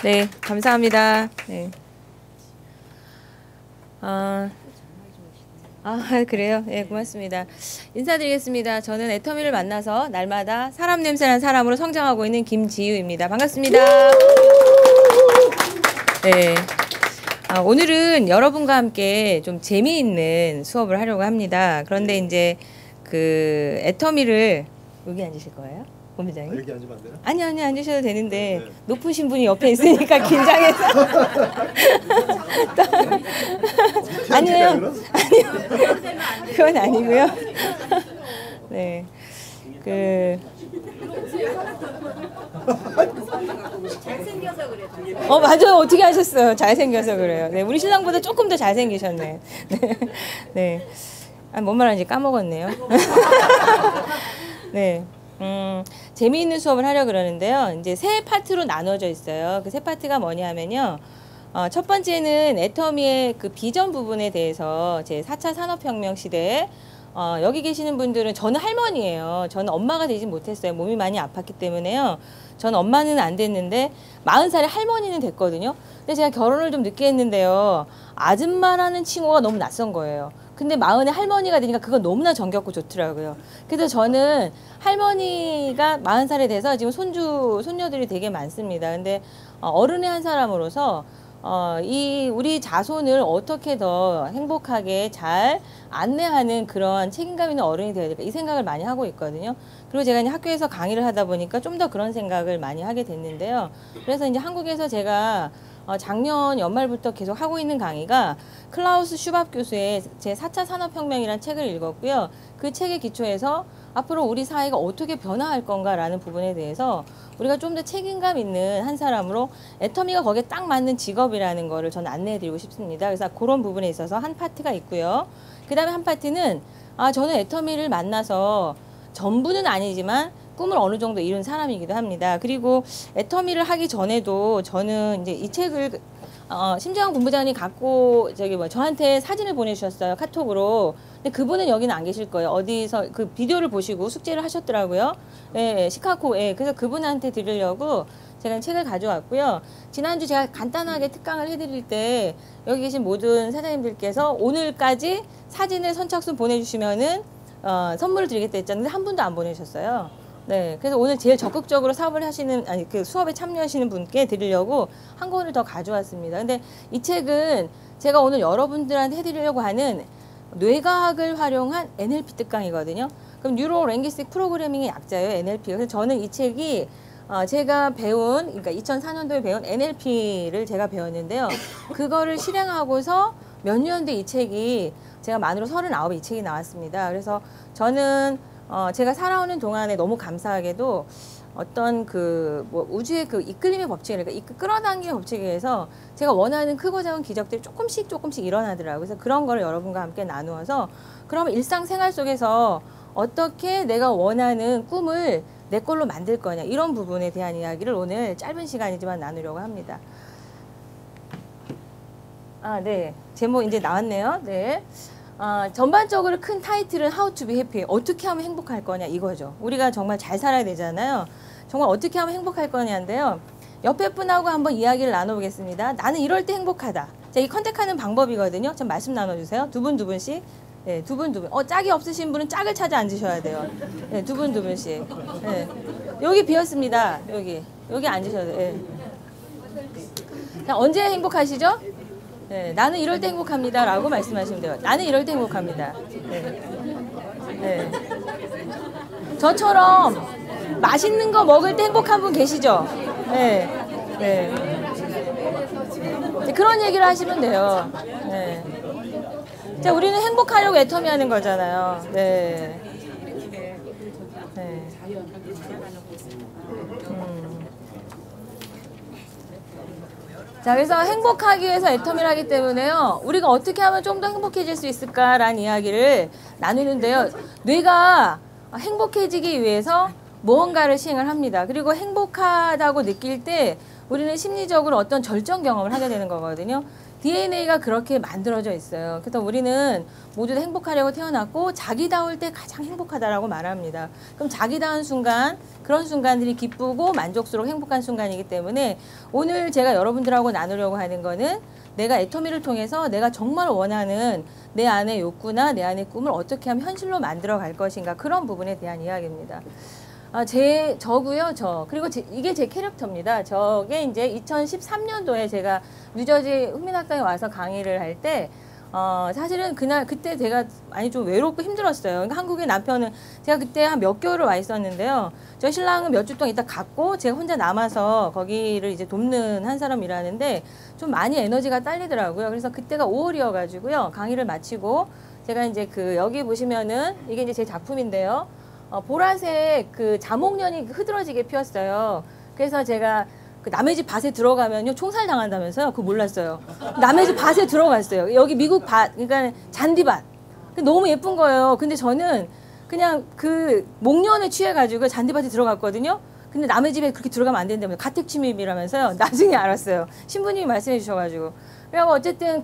네, 감사합니다. 네. 그래요? 네, 고맙습니다. 인사드리겠습니다. 저는 애터미를 만나서 날마다 사람 냄새난 사람으로 성장하고 있는 김지유입니다. 반갑습니다. 네. 오늘은 여러분과 함께 좀 재미있는 수업을 하려고 합니다. 그런데 이제 그 애터미를 여기 앉으실 거예요? 본부장님? 여기 앉으면 안 되나? 아니요, 앉으셔도 되는데 네. 높으신 분이 옆에 있으니까 긴장해서 아니에요. 그건 아니고요. 네, 잘생겨서 그래. 맞아요. 어떻게 하셨어요? 잘생겨서 그래요. 네, 우리 신랑보다 조금 더 잘생기셨네. 네, 네. 뭔 말하는지 까먹었네요. 네. 재미있는 수업을 하려고 그러는데요. 이제 세 파트로 나눠져 있어요. 그 세 파트가 뭐냐 하면요. 첫 번째는 애터미의 그 비전 부분에 대해서 제 4차 산업혁명 시대에 여기 계시는 분들은 저는 할머니예요. 저는 엄마가 되지 못했어요. 몸이 많이 아팠기 때문에요. 저는 엄마는 안 됐는데 40살에 할머니는 됐거든요. 근데 제가 결혼을 좀 늦게 했는데요. 아줌마라는 칭호가 너무 낯선 거예요. 근데 40에 할머니가 되니까 그건 너무나 정겹고 좋더라고요. 그래서 저는 할머니가 40살이 돼서 지금 손녀들이 되게 많습니다. 근데 어른의 한 사람으로서 이 우리 자손을 어떻게 더 행복하게 잘 안내하는 그런 책임감 있는 어른이 되어야 될까 이 생각을 많이 하고 있거든요. 그리고 제가 이제 학교에서 강의를 하다 보니까 좀 더 그런 생각을 많이 하게 됐는데요. 그래서 이제 한국에서 제가 작년 연말부터 계속 하고 있는 강의가 클라우스 슈밥 교수의 제 4차 산업혁명이라는 책을 읽었고요. 그 책에 기초해서 앞으로 우리 사회가 어떻게 변화할 건가라는 부분에 대해서 우리가 좀 더 책임감 있는 한 사람으로 애터미가 거기에 딱 맞는 직업이라는 거를 저는 안내해드리고 싶습니다. 그래서 그런 부분에 있어서 한 파트가 있고요. 그 다음에 한 파트는 저는 애터미를 만나서 전부는 아니지만 꿈을 어느 정도 이룬 사람이기도 합니다. 그리고 애터미를 하기 전에도 저는 이제 이 책을 심재환 본부장이 갖고 저한테 사진을 보내주셨어요. 카톡으로. 근데 그분은 여기는 안 계실 거예요. 어디서 그 비디오를 보시고 숙제를 하셨더라고요. 예, 시카고. 예, 그래서 그분한테 드리려고 제가 책을 가져왔고요. 지난주 제가 간단하게 특강을 해드릴 때 여기 계신 모든 사장님들께서 오늘까지 사진을 선착순 보내주시면은 선물을 드리겠다 했잖아요. 한 분도 안 보내셨어요. 네, 그래서 오늘 제일 적극적으로 사업을 하시는, 그 수업에 참여하시는 분께 드리려고 한 권을 더 가져왔습니다. 근데 이 책은 제가 오늘 여러분들한테 해드리려고 하는 뇌과학을 활용한 NLP 특강이거든요. 그럼 뉴로 랭귀스틱 프로그래밍의 약자예요, NLP가. 그래서 저는 이 책이 제가 배운, 그러니까 2004년도에 배운 NLP를 제가 배웠는데요. 그거를 실행하고서 몇 년 뒤 이 책이 제가 만으로 39에 이 책이 나왔습니다. 그래서 저는 제가 살아오는 동안에 너무 감사하게도 어떤 우주의 그 이끌림의 법칙, 그러니까 끌어당기는 법칙에 의해서 제가 원하는 크고 작은 기적들이 조금씩 일어나더라고요. 그래서 그런 거를 여러분과 함께 나누어서 그러면 일상생활 속에서 어떻게 내가 원하는 꿈을 내 걸로 만들 거냐 이런 부분에 대한 이야기를 오늘 짧은 시간이지만 나누려고 합니다. 네. 제목 이제 나왔네요. 네. 전반적으로 큰 타이틀은 How to be happy. 어떻게 하면 행복할 거냐 이거죠. 우리가 정말 잘 살아야 되잖아요. 정말 어떻게 하면 행복할 거냐인데요. 옆에 분하고 한번 이야기를 나눠보겠습니다. 나는 이럴 때 행복하다. 자, 이 컨택하는 방법이거든요. 좀 말씀 나눠주세요. 두 분씩. 네, 두 분. 짝이 없으신 분은 짝을 찾아 앉으셔야 돼요. 네, 두 분씩. 네. 여기 비었습니다. 여기 앉으셔야 돼요. 네. 자, 언제 행복하시죠? 네, 나는 이럴 때 행복합니다 라고 말씀하시면 돼요. 나는 이럴 때 행복합니다. 네. 네. 저처럼 맛있는 거 먹을 때 행복한 분 계시죠? 네. 네. 그런 얘기를 하시면 돼요. 네. 자, 우리는 행복하려고 애터미 하는 거잖아요. 네. 네. 자, 그래서 행복하기 위해서 애터미를 하기 때문에요. 우리가 어떻게 하면 좀 더 행복해질 수 있을까라는 이야기를 나누는데요. 뇌가 행복해지기 위해서 무언가를 시행을 합니다. 그리고 행복하다고 느낄 때 우리는 심리적으로 어떤 절정 경험을 하게 되는 거거든요. DNA가 그렇게 만들어져 있어요. 그래서 우리는 모두 다 행복하려고 태어났고 자기다울 때 가장 행복하다라고 말합니다. 그럼 자기다운 순간, 그런 순간들이 기쁘고 만족스럽고 행복한 순간이기 때문에 오늘 제가 여러분들하고 나누려고 하는 거는 내가 애터미를 통해서 내가 정말 원하는 내 안의 욕구나 내 안의 꿈을 어떻게 하면 현실로 만들어 갈 것인가, 그런 부분에 대한 이야기입니다. 저고요, 그리고 이게 제 캐릭터입니다. 저게 이제 2013년도에 제가 뉴저지 훈민학당에 와서 강의를 할 때, 사실은 그때 제가 많이 좀 외롭고 힘들었어요. 그러니까 한국에 남편은, 제가 그때 한 몇 개월을 와 있었는데요. 저 신랑은 몇 주 동안 있다 갔고, 제가 혼자 남아서 거기를 이제 돕는 한 사람이라는데, 좀 많이 에너지가 딸리더라고요. 그래서 그때가 5월이어가지고요. 강의를 마치고, 제가 이제 여기 보시면은, 이게 이제 제 작품인데요. 보라색 자목련이 흐드러지게 피었어요. 그래서 제가 남의 집 밭에 들어가면요 총살 당한다면서요. 그거 몰랐어요. 남의 집 밭에 들어갔어요. 여기 미국 밭, 그러니까 잔디밭. 너무 예쁜 거예요. 근데 저는 그냥 목련에 취해가지고 잔디밭에 들어갔거든요. 근데 남의 집에 그렇게 들어가면 안 된다면서 가택 침입이라면서요. 나중에 알았어요. 신부님이 말씀해 주셔가지고. 그래서 어쨌든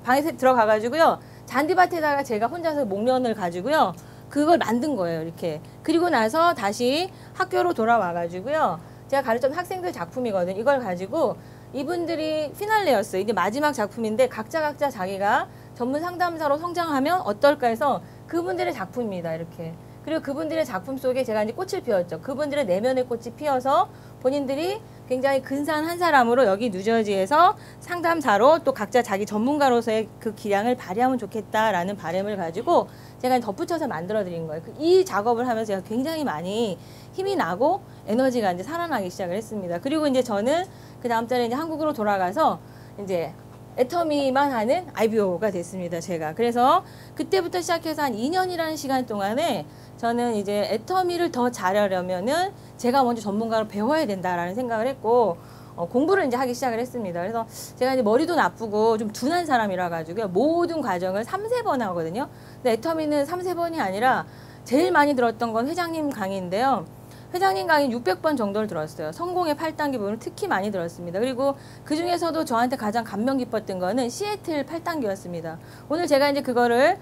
방에 들어가가지고요. 잔디밭에다가 제가 혼자서 목련을 가지고요. 그걸 만든 거예요, 이렇게. 그리고 나서 다시 학교로 돌아와가지고요. 제가 가르쳤던 학생들 작품이거든요. 이걸 가지고 이분들이 피날레였어요. 이게 마지막 작품인데 각자 자기가 전문 상담사로 성장하면 어떨까 해서 그분들의 작품입니다, 이렇게. 그리고 그분들의 작품 속에 제가 이제 꽃을 피웠죠. 그분들의 내면의 꽃이 피어서 본인들이 굉장히 근사한 한 사람으로 여기 뉴저지에서 상담사로 또 각자 자기 전문가로서의 그 기량을 발휘하면 좋겠다라는 바람을 가지고 제가 덧붙여서 만들어 드린 거예요. 이 작업을 하면서 제가 굉장히 많이 힘이 나고 에너지가 이제 살아나기 시작을 했습니다. 그리고 이제 저는 그 다음 달에 이제 한국으로 돌아가서 이제 애터미만 하는 IBO가 됐습니다, 제가. 그래서 그때부터 시작해서 한 2년이라는 시간 동안에 저는 이제 애터미를 더 잘하려면은 제가 먼저 전문가로 배워야 된다라는 생각을 했고, 공부를 이제 하기 시작을 했습니다. 그래서 제가 이제 머리도 나쁘고 좀 둔한 사람이라 가지고요. 모든 과정을 3~4번 하거든요. 근데 애터미는 3~4번이 아니라 제일 많이 들었던 건 회장님 강의인데요. 회장님 강의 600번 정도를 들었어요. 성공의 8단계 부분을 특히 많이 들었습니다. 그리고 그 중에서도 저한테 가장 감명 깊었던 거는 시애틀 8단계였습니다. 오늘 제가 이제 그거를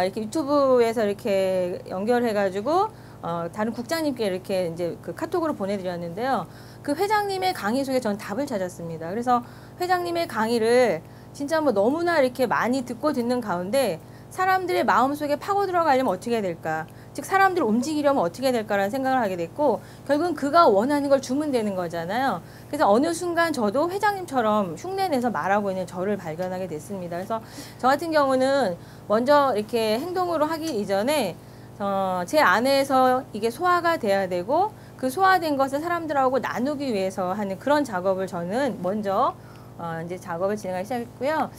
이렇게 유튜브에서 이렇게 연결해가지고 다른 국장님께 이렇게 이제 카톡으로 보내드렸는데요. 그 회장님의 강의 속에 전 답을 찾았습니다. 그래서 회장님의 강의를 진짜 뭐 너무나 이렇게 많이 듣는 가운데 사람들의 마음속에 파고 들어가려면 어떻게 해야 될까? 즉 사람들을 움직이려면 어떻게 해야 될까라는 생각을 하게 됐고, 결국은 그가 원하는 걸 주면 되는 거잖아요. 그래서 어느 순간 저도 회장님처럼 흉내내서 말하고 있는 저를 발견하게 됐습니다. 그래서 저 같은 경우는 먼저 이렇게 행동으로 하기 이전에 제 안에서 이게 소화가 돼야 되고, 그 소화된 것을 사람들하고 나누기 위해서 하는 그런 작업을 저는 먼저 이제 작업을 진행하기 시작했고요.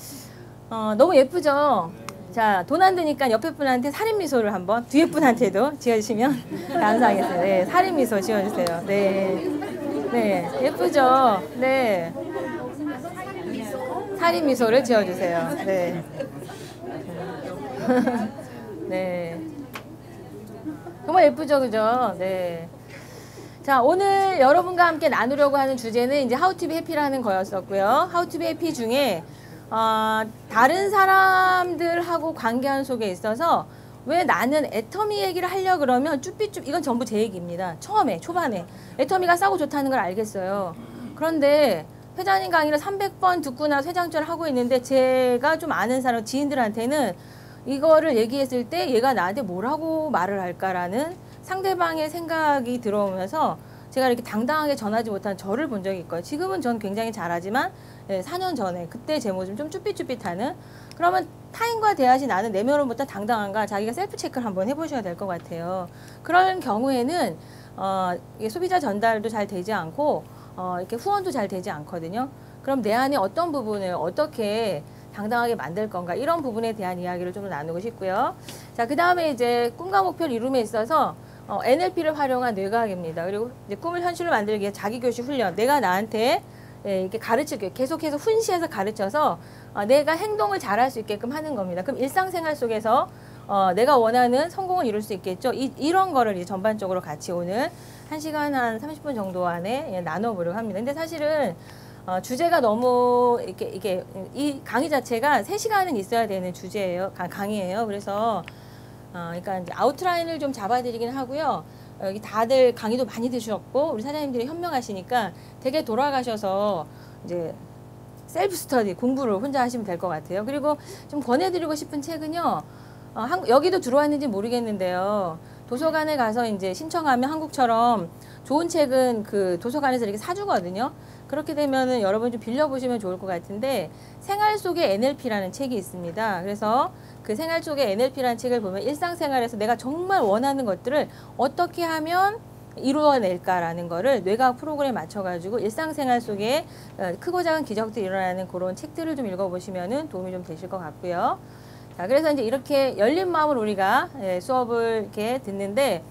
너무 예쁘죠? 자, 돈 안 드니까 옆에 분한테 살인 미소를 한번, 뒤에 분한테도 지어주시면 감사하겠어요. 네, 살인 미소 지어주세요. 네, 네, 예쁘죠? 네, 살인 미소를 지어주세요. 네, 네, 정말 예쁘죠, 그죠? 네. 자, 오늘 여러분과 함께 나누려고 하는 주제는 이제 How to be happy라는 거였었고요. How to be happy 중에 다른 사람들하고 관계하는 속에 있어서 왜 나는 애터미 얘기를 하려고 그러면 이건 전부 제 얘기입니다. 초반에 애터미가 싸고 좋다는 걸 알겠어요. 그런데 회장님 강의를 300번 듣고 나서 회장전을 하고 있는데 제가 좀 아는 사람 지인들한테는 이거를 얘기했을 때 얘가 나한테 뭐라고 말을 할까라는 상대방의 생각이 들어오면서 제가 이렇게 당당하게 전하지 못한 저를 본 적이 있고요. 지금은 전 굉장히 잘하지만 4년 전에 그때 제 모습 좀 쭈삣쭈삣하는, 그러면 타인과 대하시 나는 내면으로부터 당당한가, 자기가 셀프 체크를 한번 해보셔야 될 것 같아요. 그런 경우에는 이게 소비자 전달도 잘 되지 않고 이렇게 후원도 잘 되지 않거든요. 그럼 내 안에 어떤 부분을 어떻게 당당하게 만들 건가, 이런 부분에 대한 이야기를 좀 나누고 싶고요. 자, 그 다음에 이제 꿈과 목표를 이룸에 있어서 NLP를 활용한 뇌과학입니다. 그리고 이제 꿈을 현실로 만들기 위해 자기교시 훈련, 내가 나한테 이렇게 가르치게 계속해서 훈시해서 가르쳐서 내가 행동을 잘할 수 있게끔 하는 겁니다. 그럼 일상생활 속에서 내가 원하는 성공을 이룰 수 있겠죠. 이런 거를 이제 전반적으로 같이 오늘 1시간 한 30분 정도 안에 나눠보려고 합니다. 근데 사실은 주제가 너무 이게 이 강의 자체가 3시간은 있어야 되는 주제예요. 강의예요. 그래서 그러니까 이제 아웃라인을 좀 잡아드리긴 하고요. 여기 다들 강의도 많이 드셨고 우리 사장님들이 현명하시니까 되게 돌아가셔서 이제 셀프 스터디 공부를 혼자 하시면 될 것 같아요. 그리고 좀 권해드리고 싶은 책은요. 여기도 들어왔는지 모르겠는데요. 도서관에 가서 이제 신청하면 한국처럼 좋은 책은 그 도서관에서 이렇게 사주거든요. 그렇게 되면은 여러분 좀 빌려보시면 좋을 것 같은데 생활 속의 NLP라는 책이 있습니다. 그래서 그 생활 속의 NLP라는 책을 보면 일상생활에서 내가 정말 원하는 것들을 어떻게 하면 이루어낼까라는 거를 뇌과학 프로그램에 맞춰가지고 일상생활 속에 크고 작은 기적들이 일어나는 그런 책들을 좀 읽어보시면은 도움이 좀 되실 것 같고요. 자, 그래서 이제 이렇게 열린 마음으로 우리가 수업을 이렇게 듣는데,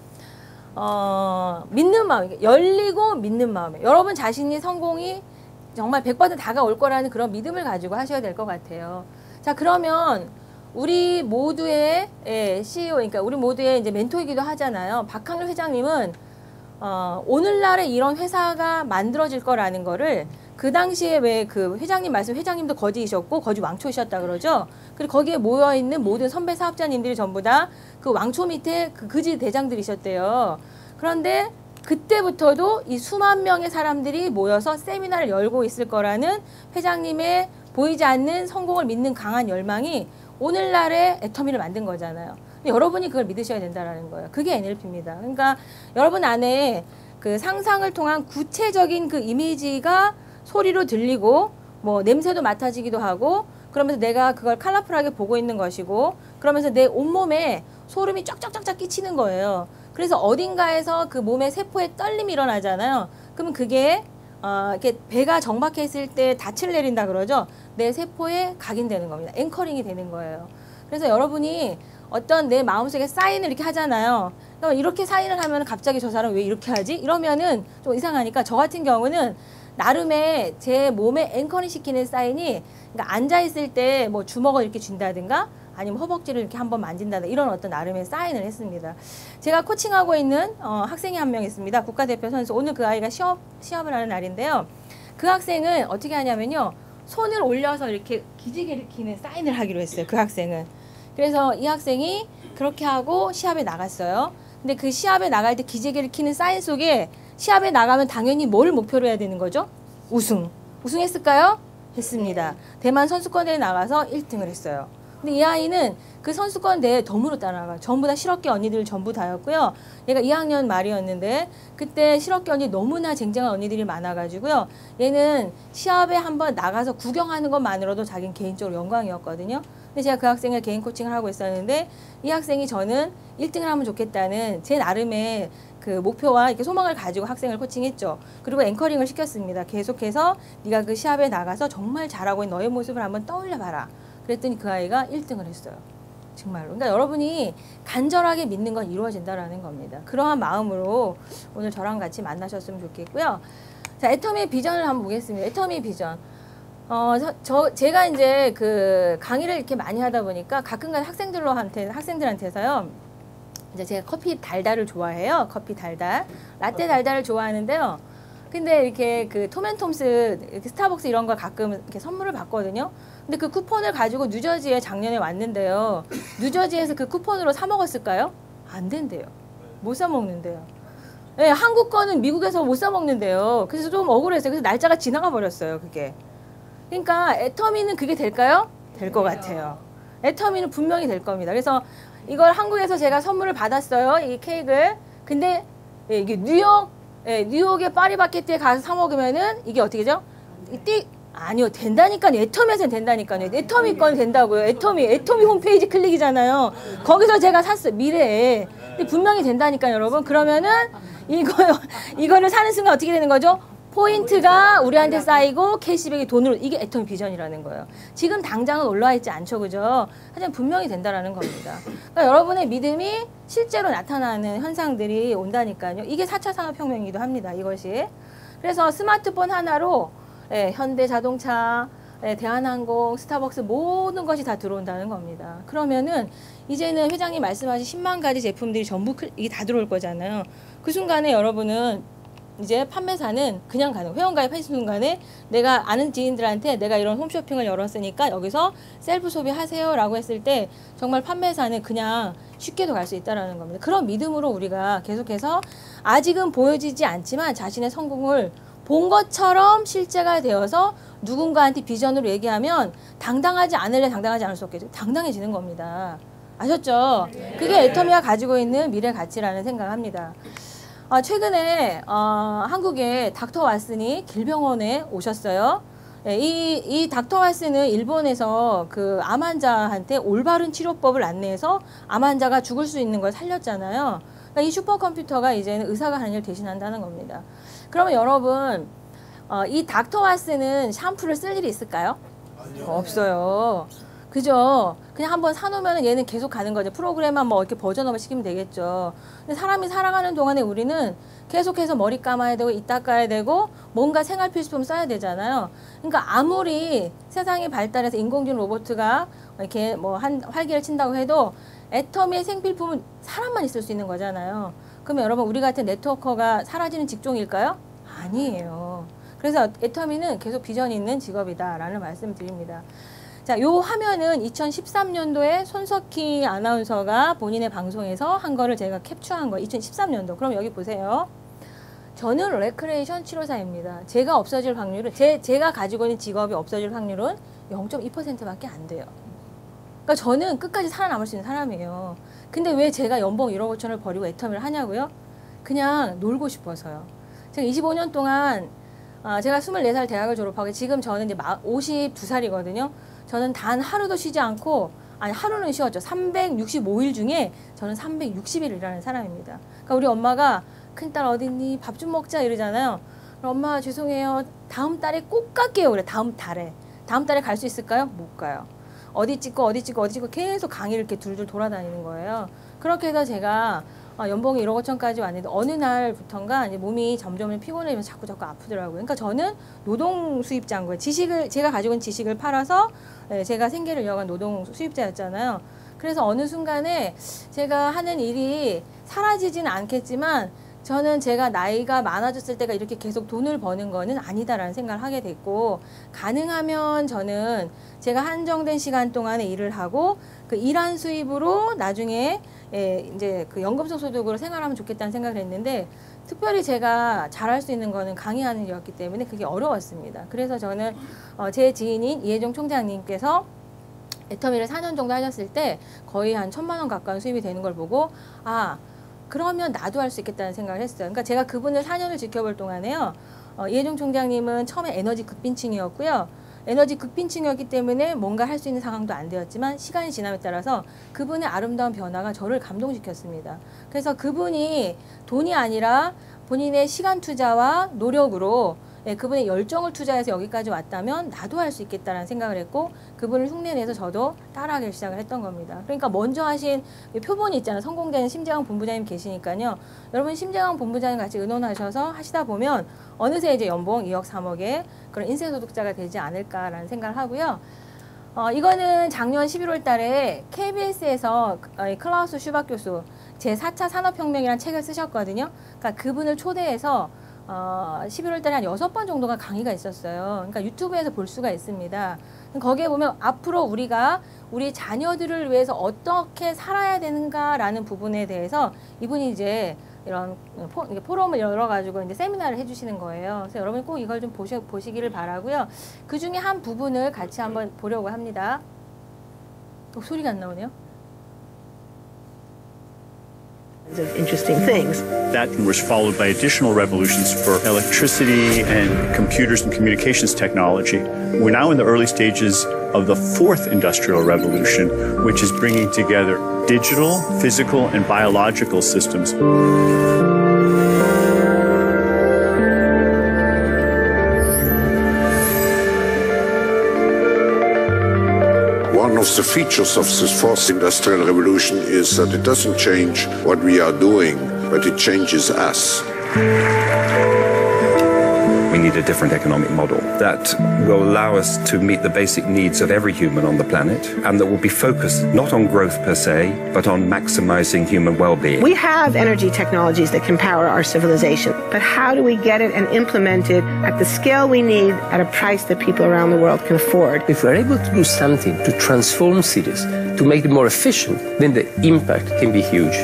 믿는 마음, 열리고 믿는 마음. 여러분 자신이 성공이 정말 100% 다가올 거라는 그런 믿음을 가지고 하셔야 될 것 같아요. 자, 그러면 우리 모두의 CEO, 그러니까 우리 모두의 이제 멘토이기도 하잖아요. 박항일 회장님은 오늘날에 이런 회사가 만들어질 거라는 거를 그 당시에 왜 그 회장님 말씀, 회장님도 거지이셨고 거지 왕초이셨다 그러죠. 그리고 거기에 모여 있는 모든 선배 사업자님들이 전부 다 그 왕초 밑에 그 거지 대장들이셨대요. 그런데 그때부터도 이 수만 명의 사람들이 모여서 세미나를 열고 있을 거라는 회장님의 보이지 않는 성공을 믿는 강한 열망이 오늘날의 애터미를 만든 거잖아요. 여러분이 그걸 믿으셔야 된다는 거예요. 그게 NLP입니다. 그러니까 여러분 안에 그 상상을 통한 구체적인 그 이미지가 소리로 들리고 뭐 냄새도 맡아지기도 하고 그러면서 내가 그걸 컬러풀하게 보고 있는 것이고 그러면서 내 온몸에 소름이 쫙쫙쫙쫙 끼치는 거예요. 그래서 어딘가에서 그 몸의 세포에 떨림이 일어나잖아요. 그러면 그게 이렇게 배가 정박해 있을 때 닻을 내린다 그러죠. 내 세포에 각인되는 겁니다. 앵커링이 되는 거예요. 그래서 여러분이 어떤 내 마음속에 사인을 이렇게 하잖아요. 이렇게 사인을 하면 갑자기 저 사람 왜 이렇게 하지? 이러면은 좀 이상하니까 저 같은 경우는 나름의 제 몸에 앵커링 시키는 사인이 그러니까 앉아있을 때 뭐 주먹을 이렇게 쥔다든가 아니면 허벅지를 이렇게 한번 만진다든가 이런 어떤 나름의 사인을 했습니다. 제가 코칭하고 있는 학생이 한 명 있습니다. 국가대표 선수. 오늘 그 아이가 시합을 하는 날인데요. 그 학생은 어떻게 하냐면요. 손을 올려서 이렇게 기지개 일으키는 사인을 하기로 했어요. 그 학생은. 그래서 이 학생이 그렇게 하고 시합에 나갔어요. 근데 그 시합에 나갈 때 기지개를 키는 사인 속에 시합에 나가면 당연히 뭘 목표로 해야 되는 거죠? 우승. 우승했을까요? 했습니다. 대만 선수권대회에 나가서 1등을 했어요. 근데 이 아이는 그 선수권 대회에 덤으로 따라가. 전부 다 실업계 언니들 전부 다였고요. 얘가 2학년 말이었는데 그때 실업계 언니 너무나 쟁쟁한 언니들이 많아가지고요. 얘는 시합에 한번 나가서 구경하는 것만으로도 자기는 개인적으로 영광이었거든요. 근데 제가 그 학생을 개인 코칭을 하고 있었는데 이 학생이 저는 1등을 하면 좋겠다는 제 나름의 그 목표와 이렇게 소망을 가지고 학생을 코칭했죠. 그리고 앵커링을 시켰습니다. 계속해서 네가 그 시합에 나가서 정말 잘하고 있는 너의 모습을 한번 떠올려봐라. 그랬더니 그 아이가 1등을 했어요. 정말로. 그러니까 여러분이 간절하게 믿는 건 이루어진다라는 겁니다. 그러한 마음으로 오늘 저랑 같이 만나셨으면 좋겠고요. 자, 애터미의 비전을 한번 보겠습니다. 애터미의 비전. 제가 이제 그 강의를 이렇게 많이 하다 보니까 가끔가다 학생들한테서요. 이제 제가 커피 달달을 좋아해요. 커피 달달. 라떼 달달을 좋아하는데요. 근데 이렇게 그 톰앤톰스, 이렇게 스타벅스 이런 거 가끔 이렇게 선물을 받거든요. 근데 그 쿠폰을 가지고 뉴저지에 작년에 왔는데요. 뉴저지에서 그 쿠폰으로 사 먹었을까요? 안 된대요. 못 사 먹는데요. 네, 한국 거는 미국에서 못 사 먹는데요. 그래서 좀 억울했어요. 그래서 날짜가 지나가 버렸어요, 그게. 그러니까 애터미는 그게 될까요? 될 것 같아요. 애터미는 분명히 될 겁니다. 그래서 이걸 한국에서 제가 선물을 받았어요. 이 케이크를. 근데 이게 뉴욕의 파리바게뜨에 가서 사 먹으면은 이게 어떻게죠? 아니요, 된다니까요. 애터미에서는 된다니까요. 애터미 건 된다고요. 애터미 홈페이지 클릭이잖아요. 거기서 제가 샀어요. 미래에. 근데 분명히 된다니까요, 여러분. 그러면은 이거를 사는 순간 어떻게 되는 거죠? 포인트가 우리한테 쌓이고 캐시백이 돈으로, 이게 애터미 비전이라는 거예요. 지금 당장은 올라와 있지 않죠, 그죠? 하지만 분명히 된다라는 겁니다. 그러니까 여러분의 믿음이 실제로 나타나는 현상들이 온다니까요. 이게 4차 산업혁명이기도 합니다, 이것이. 그래서 스마트폰 하나로 현대자동차, 대한항공, 스타벅스 모든 것이 다 들어온다는 겁니다. 그러면은 이제는 회장님 말씀하신 10만 가지 제품들이 전부 이게 다 들어올 거잖아요. 그 순간에 여러분은 이제 판매사는 그냥 가는, 회원가입 하신 순간에 내가 아는 지인들한테 내가 이런 홈쇼핑을 열었으니까 여기서 셀프 소비하세요 라고 했을 때 정말 판매사는 그냥 쉽게도 갈 수 있다는 겁니다. 그런 믿음으로 우리가 계속해서 아직은 보여지지 않지만 자신의 성공을 본 것처럼 실제가 되어서 누군가한테 비전으로 얘기하면 당당하지 않을래 당당하지 않을 수 없겠죠. 당당해지는 겁니다. 아셨죠? 그게 애터미가 가지고 있는 미래 가치라는 생각을 합니다. 최근에 한국에 닥터 왓슨이 길병원에 오셨어요. 이 닥터 왓슨은 일본에서 그 암 환자한테 올바른 치료법을 안내해서 암 환자가 죽을 수 있는 걸 살렸잖아요. 그러니까 이 슈퍼컴퓨터가 이제는 의사가 하는 일을 대신한다는 겁니다. 그러면 여러분, 이 닥터 왓슨은 샴푸를 쓸 일이 있을까요? 아니요. 없어요. 그죠? 그냥 한번 사놓으면 얘는 계속 가는 거죠. 프로그램만 뭐 이렇게 버전업을 시키면 되겠죠. 근데 사람이 살아가는 동안에 우리는 계속해서 머리 감아야 되고 이따 깎아야 되고 뭔가 생활 필수품 써야 되잖아요. 그러니까 아무리 세상이 발달해서 인공지능 로봇가 이렇게 뭐 활기를 친다고 해도 애터미의 생필품은 사람만 있을 수 있는 거잖아요. 그러면 여러분 우리 같은 네트워커가 사라지는 직종일까요? 아니에요. 그래서 애터미는 계속 비전이 있는 직업이다라는 말씀을 드립니다. 자, 요 화면은 2013년도에 손석희 아나운서가 본인의 방송에서 한 거를 제가 캡처한 거예요. 2013년도. 그럼 여기 보세요. 저는 레크레이션 치료사입니다. 제가 없어질 확률은, 제가 가지고 있는 직업이 없어질 확률은 0.2%밖에 안 돼요. 그러니까 저는 끝까지 살아남을 수 있는 사람이에요. 근데 왜 제가 연봉 1억 5천을 버리고 애터미를 하냐고요? 그냥 놀고 싶어서요. 제가 25년 동안 제가 24살 대학을 졸업하고 지금 저는 이제 52살이거든요. 저는 단 하루도 쉬지 않고, 아니 하루는 쉬었죠. 365일 중에 저는 360일 일하는 사람입니다. 그러니까 우리 엄마가 큰딸 어딨니? 밥 좀 먹자 이러잖아요. 엄마 죄송해요. 다음 달에 꼭 갈게요. 그래. 다음 달에 갈 수 있을까요? 못 가요. 어디 찍고 계속 강의를 이렇게 둘둘 돌아다니는 거예요. 그렇게 해서 제가 연봉이 1억 5천까지 왔는데 어느 날부턴가 이제 몸이 점점 피곤해지면서 자꾸 아프더라고요. 그러니까 저는 노동 수입자인 거예요. 제가 가지고 있는 지식을 팔아서 제가 생계를 이어간 노동 수입자였잖아요. 그래서 어느 순간에 제가 하는 일이 사라지지는 않겠지만 저는 제가 나이가 많아졌을 때가 이렇게 계속 돈을 버는 거는 아니다라는 생각을 하게 됐고, 가능하면 저는 제가 한정된 시간 동안에 일을 하고 그 일한 수입으로 나중에 이제 그 연금성 소득으로 생활하면 좋겠다는 생각을 했는데, 특별히 제가 잘할 수 있는 거는 강의하는 일이었기 때문에 그게 어려웠습니다. 그래서 저는 제 지인인 이혜종 총장님께서 애터미를 4년 정도 하셨을 때 거의 한 1,000만 원 가까운 수입이 되는 걸 보고 그러면 나도 할 수 있겠다는 생각을 했어요. 그러니까 제가 그분을 4년을 지켜볼 동안에요. 이혜종 총장님은 처음에 에너지 극빈층이었고요. 에너지 극빈층이었기 때문에 뭔가 할 수 있는 상황도 안 되었지만 시간이 지남에 따라서 그분의 아름다운 변화가 저를 감동시켰습니다. 그래서 그분이 돈이 아니라 본인의 시간 투자와 노력으로 그분의 열정을 투자해서 여기까지 왔다면 나도 할 수 있겠다라는 생각을 했고, 그분을 흉내내서 저도 따라하기 시작을 했던 겁니다. 그러니까 먼저 하신 표본이 있잖아요. 성공된 심재광 본부장님 계시니까요. 여러분 심재광 본부장님 같이 의논하셔서 하시다 보면 어느새 이제 연봉 2억 3억의 그런 인생소득자가 되지 않을까라는 생각을 하고요. 이거는 작년 11월 달에 KBS에서 클라우스 슈박 교수 제4차 산업혁명이라는 책을 쓰셨거든요. 그러니까 그분을 초대해서 11월 달에 한 6번 정도가 강의가 있었어요. 그러니까 유튜브에서 볼 수가 있습니다. 거기에 보면 앞으로 우리가 우리 자녀들을 위해서 어떻게 살아야 되는가라는 부분에 대해서 이분이 이제 이런 포럼을 열어가지고 이제 세미나를 해주시는 거예요. 그래서 여러분이 꼭 이걸 좀 보시기를 바라고요. 그 중에 한 부분을 같이 한번 보려고 합니다. 소리가 안 나오네요. Of interesting things. That was followed by additional revolutions for electricity and computers and communications technology. We're now in the early stages of the fourth industrial revolution, which is bringing together digital, physical, and biological systems. One of the features of this fourth industrial revolution is that it doesn't change what we are doing, but it changes us. We need a different economic model that will allow us to meet the basic needs of every human on the planet, and that will be focused not on growth per se, but on maximizing human well-being. We have energy technologies that can power our civilization, but how do we get it and implement it at the scale we need at a price that people around the world can afford? If we're able to do something to transform cities, to make them more efficient, then the impact can be huge.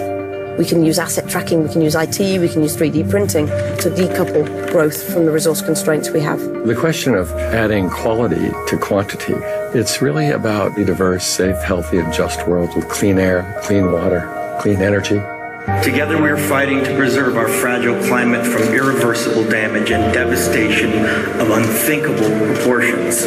We can use asset tracking, we can use IT, we can use 3D printing to decouple growth from the resource constraints we have. The question of adding quality to quantity, it's really about a diverse, safe, healthy, and just world with clean air, clean water, clean energy. Together we are fighting to preserve our fragile climate from irreversible damage and devastation of unthinkable proportions.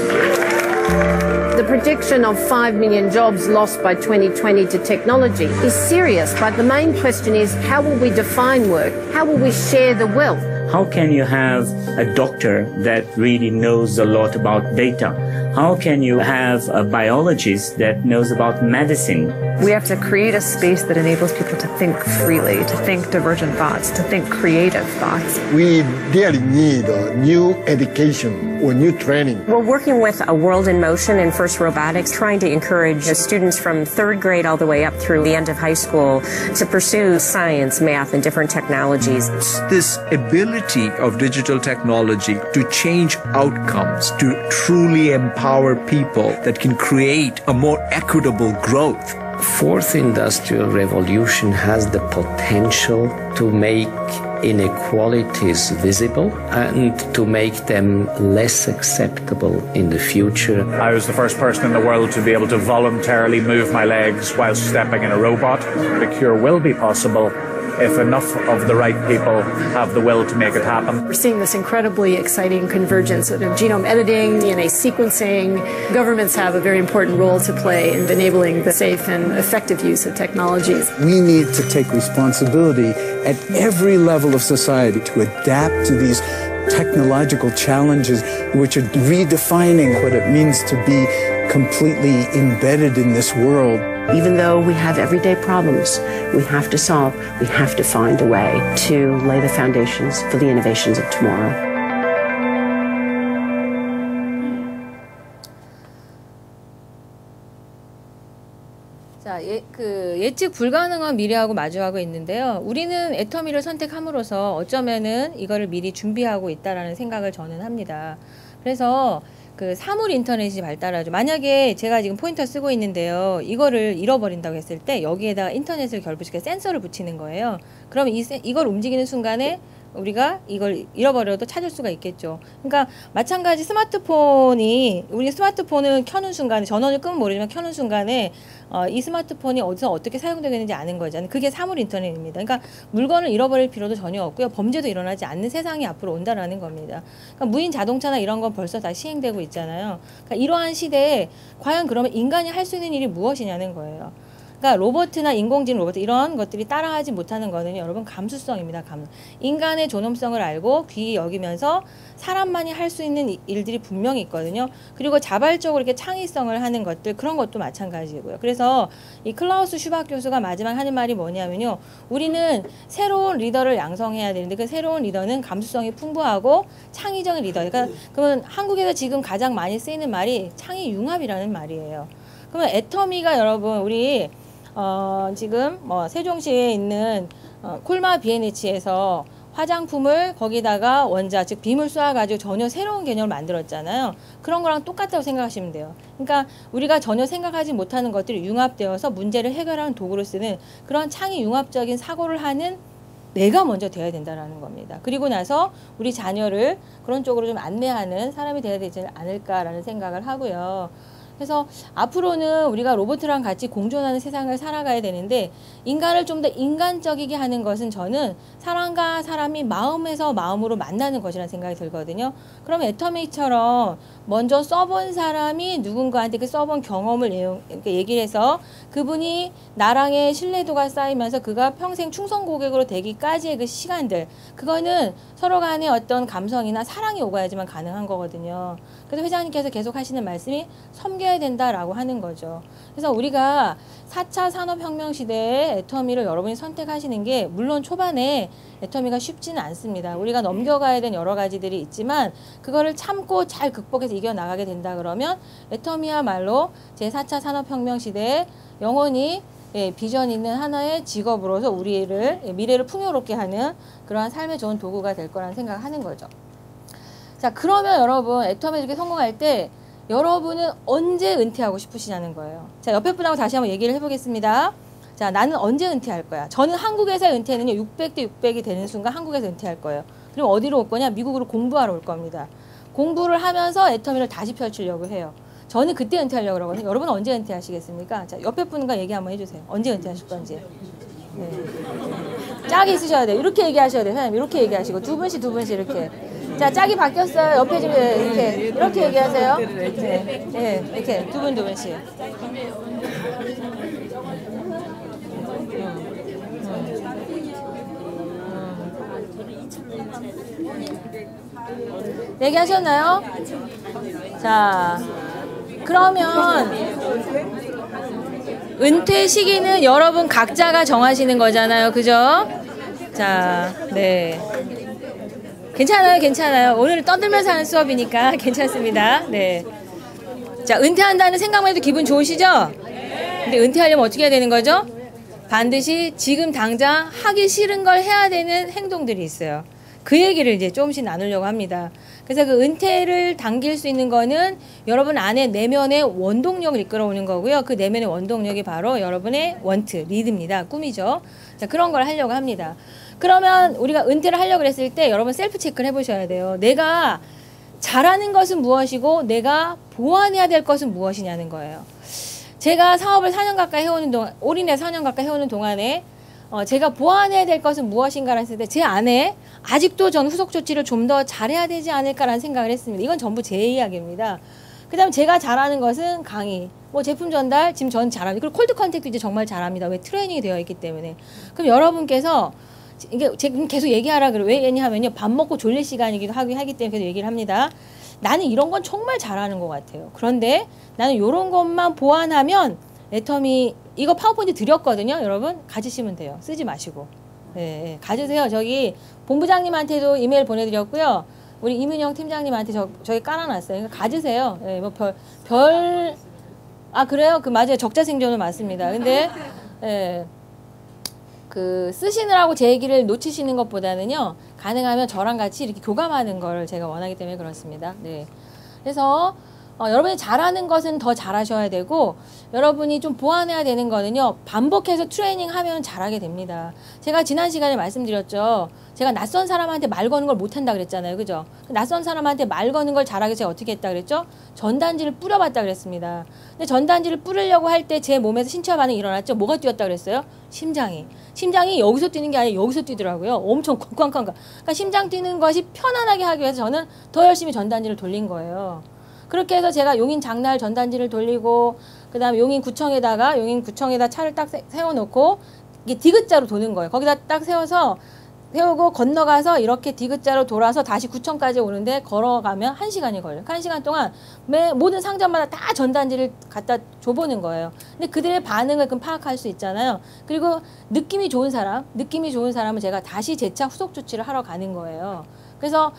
The prediction of 5 million jobs lost by 2020 to technology is serious, but the main question is, how will we define work? How will we share the wealth? How can you have a doctor that really knows a lot about data? How can you have a biologist that knows about medicine? We have to create a space that enables people to think freely, to think divergent thoughts, to think creative thoughts. We really need new education or new training. We're working with a World in Motion and First Robotics, trying to encourage students from 3rd grade all the way up through the end of high school to pursue science, math, and different technologies. It's this ability of digital technology to change outcomes, to truly empower people that can create a more equitable growth. Fourth industrial revolution has the potential to make inequalities visible and to make them less acceptable in the future. I was the first person in the world to be able to voluntarily move my legs while stepping in a robot. The cure will be possible if enough of the right people have the will to make it happen. We're seeing this incredibly exciting convergence of genome editing, DNA sequencing. Governments have a very important role to play in enabling the safe and effective use of technologies. We need to take responsibility at every level of society to adapt to these technological challenges, which are redefining what it means to be completely embedded in this world. Even though we have everyday problems we have to solve, we have to find a way to lay the foundations for the innovations of tomorrow. 자, 예측 불가능한 미래하고 마주하고 있는데요. 우리는 애터미를 선택함으로써 어쩌면은 이거를 미리 준비하고 있다라는 생각을 저는 합니다. 그래서 그 사물 인터넷이 발달하죠. 만약에 제가 지금 포인터 쓰고 있는데요. 이거를 잃어버린다고 했을 때 여기에다가 인터넷을 결부시켜 센서를 붙이는 거예요. 그러면 이걸 움직이는 순간에 우리가 이걸 잃어버려도 찾을 수가 있겠죠. 그러니까 마찬가지 스마트폰이, 우리 스마트폰을 켜는 순간에, 전원을 끄면 모르지만 켜는 순간에 이 스마트폰이 어디서 어떻게 사용되고 있는지 아는 거잖아요. 그게 사물 인터넷입니다. 그러니까 물건을 잃어버릴 필요도 전혀 없고요. 범죄도 일어나지 않는 세상이 앞으로 온다라는 겁니다. 그러니까 무인 자동차나 이런 건 벌써 다 시행되고 있잖아요. 그러니까 이러한 시대에 과연 그러면 인간이 할 수 있는 일이 무엇이냐는 거예요. 그러니까 로봇이나 인공지능 로봇 이런 것들이 따라하지 못하는 거는 여러분 감수성입니다. 인간의 존엄성을 알고 귀히 여기면서 사람만이 할 수 있는 일들이 분명히 있거든요. 그리고 자발적으로 이렇게 창의성을 하는 것들, 그런 것도 마찬가지고요. 그래서 이 클라우스 슈박 교수가 마지막 하는 말이 뭐냐면요. 우리는 새로운 리더를 양성해야 되는데 그 새로운 리더는 감수성이 풍부하고 창의적인 리더. 그러니까 그러면 한국에서 지금 가장 많이 쓰이는 말이 창의융합이라는 말이에요. 그러면 애터미가 여러분 우리 지금 세종시에 있는 콜마 비엔니치에서 화장품을 거기다가 원자, 즉 빔을 쏘아가지고 전혀 새로운 개념을 만들었잖아요. 그런 거랑 똑같다고 생각하시면 돼요. 그러니까 우리가 전혀 생각하지 못하는 것들이 융합되어서 문제를 해결하는 도구로 쓰는 그런 창의 융합적인 사고를 하는 내가 먼저 돼야 된다는 겁니다. 그리고 나서 우리 자녀를 그런 쪽으로 좀 안내하는 사람이 돼야 되지 않을까라는 생각을 하고요. 그래서 앞으로는 우리가 로봇이랑 같이 공존하는 세상을 살아가야 되는데 인간을 좀 더 인간적이게 하는 것은 저는 사람과 사람이 마음에서 마음으로 만나는 것이라는 생각이 들거든요. 그럼 애터미처럼 먼저 써본 사람이 누군가한테 그 써본 경험을 이렇게 얘기를 해서 그분이 나랑의 신뢰도가 쌓이면서 그가 평생 충성 고객으로 되기까지의 그 시간들, 그거는 서로 간의 어떤 감성이나 사랑이 오가야지만 가능한 거거든요. 그래서 회장님께서 계속 하시는 말씀이 섬겨야 해야 된다라고 하는 거죠. 그래서 우리가 4차 산업혁명 시대에 애터미를 여러분이 선택하시는 게 물론 초반에 애터미가 쉽지는 않습니다. 우리가 넘겨가야 되는 여러 가지들이 있지만 그거를 참고 잘 극복해서 이겨나가게 된다 그러면 애터미야말로 제4차 산업혁명 시대에 영원히 비전 있는 하나의 직업으로서 우리를 미래를 풍요롭게 하는 그러한 삶의 좋은 도구가 될 거라는 생각을 하는 거죠. 자, 그러면 여러분 애터미 이렇게 성공할 때 여러분은 언제 은퇴하고 싶으시냐는 거예요. 자, 옆에 분하고 다시 한번 얘기를 해보겠습니다. 자, 나는 언제 은퇴할 거야? 저는 한국에서의 은퇴는요, 600대 600이 되는 순간 한국에서 은퇴할 거예요. 그럼 어디로 올 거냐? 미국으로 공부하러 올 겁니다. 공부를 하면서 애터미를 다시 펼치려고 해요. 저는 그때 은퇴하려고 그러거든요. 여러분은 언제 은퇴하시겠습니까? 자, 옆에 분과 얘기 한번 해주세요. 언제 은퇴하실 건지. 네. 짝이 있으셔야 돼요. 이렇게 얘기하셔야 돼요. 사장님, 이렇게 얘기하시고 두 분씩 이렇게. 자, 짝이 바뀌었어요. 옆에 좀 이렇게 얘기하세요. 네, 네, 이렇게 두 분씩. 얘기하셨나요? 자, 그러면 은퇴 시기는 여러분 각자가 정하시는 거잖아요. 그죠? 자, 네. 괜찮아요. 오늘은 떠들면서 하는 수업이니까 괜찮습니다. 네. 자, 은퇴한다는 생각만 해도 기분 좋으시죠? 근데 은퇴하려면 어떻게 해야 되는 거죠? 반드시 지금 당장 하기 싫은 걸 해야 되는 행동들이 있어요. 그 얘기를 이제 조금씩 나누려고 합니다. 그래서 그 은퇴를 당길 수 있는 거는 여러분 안에 내면의 원동력을 이끌어오는 거고요. 그 내면의 원동력이 바로 여러분의 원트, 리드입니다. 꿈이죠. 자, 그런 걸 하려고 합니다. 그러면 우리가 은퇴를 하려고 그랬을 때 여러분 셀프 체크를 해보셔야 돼요. 내가 잘하는 것은 무엇이고 내가 보완해야 될 것은 무엇이냐는 거예요. 제가 사업을 4년 가까이 해오는 동안, 올인해 4년 가까이 해오는 동안에 제가 보완해야 될 것은 무엇인가를 했을 때 제 안에 아직도 전 후속 조치를 좀 더 잘해야 되지 않을까라는 생각을 했습니다. 이건 전부 제 이야기입니다. 그 다음 제가 잘하는 것은 강의, 뭐 제품 전달, 지금 전 잘합니다. 그리고 콜드 컨택도 이제 정말 잘합니다. 왜? 트레이닝이 되어 있기 때문에. 그럼 여러분께서 이게 제가 계속 얘기하라 그래요. 왜 왜냐하면요, 밥 먹고 졸릴 시간이기도 하기 때문에 계속 얘기를 합니다. 나는 이런 건 정말 잘하는 것 같아요. 그런데 나는 이런 것만 보완하면 애터미, 이거 파워포인트 드렸거든요. 여러분 가지시면 돼요. 쓰지 마시고. 네, 가지세요. 저기 본부장님한테도 이메일 보내드렸고요. 우리 이민영 팀장님한테 저기 깔아놨어요. 그러니까 가지세요. 네, 뭐 그래요? 그 맞아요. 적자 생존은 맞습니다. 근데 네, 그 쓰시느라고 제 얘기를 놓치시는 것보다는요, 가능하면 저랑 같이 이렇게 교감하는 걸 제가 원하기 때문에 그렇습니다. 네. 그래서 여러분이 잘하는 것은 더 잘하셔야 되고, 여러분이 좀 보완해야 되는 거는요, 반복해서 트레이닝 하면 잘하게 됩니다. 제가 지난 시간에 말씀드렸죠. 제가 낯선 사람한테 말 거는 걸 못한다 그랬잖아요. 그죠? 낯선 사람한테 말 거는 걸 잘하게 제가 어떻게 했다 그랬죠? 전단지를 뿌려봤다 그랬습니다. 근데 전단지를 뿌리려고 할 때 제 몸에서 신체 반응이 일어났죠. 뭐가 뛰었다 그랬어요? 심장이 여기서 뛰는 게 아니라 여기서 뛰더라고요. 엄청 쾅쾅쾅. 그러니까 심장 뛰는 것이 편안하게 하기 위해서 저는 더 열심히 전단지를 돌린 거예요. 그렇게 해서 제가 용인 장날 전단지를 돌리고, 그 다음에 용인 구청에다 차를 딱 세워놓고 이게 디귿자로 도는 거예요. 거기다 딱 세우고 건너가서 이렇게 디귿자로 돌아서 다시 구청까지 오는데 걸어가면 1시간이 걸려요. 1시간 동안 모든 상점마다 다 전단지를 갖다 줘보는 거예요. 근데 그들의 반응을 그럼 파악할 수 있잖아요. 그리고 느낌이 좋은 사람은 제가 다시 재차 후속 조치를 하러 가는 거예요. 그래서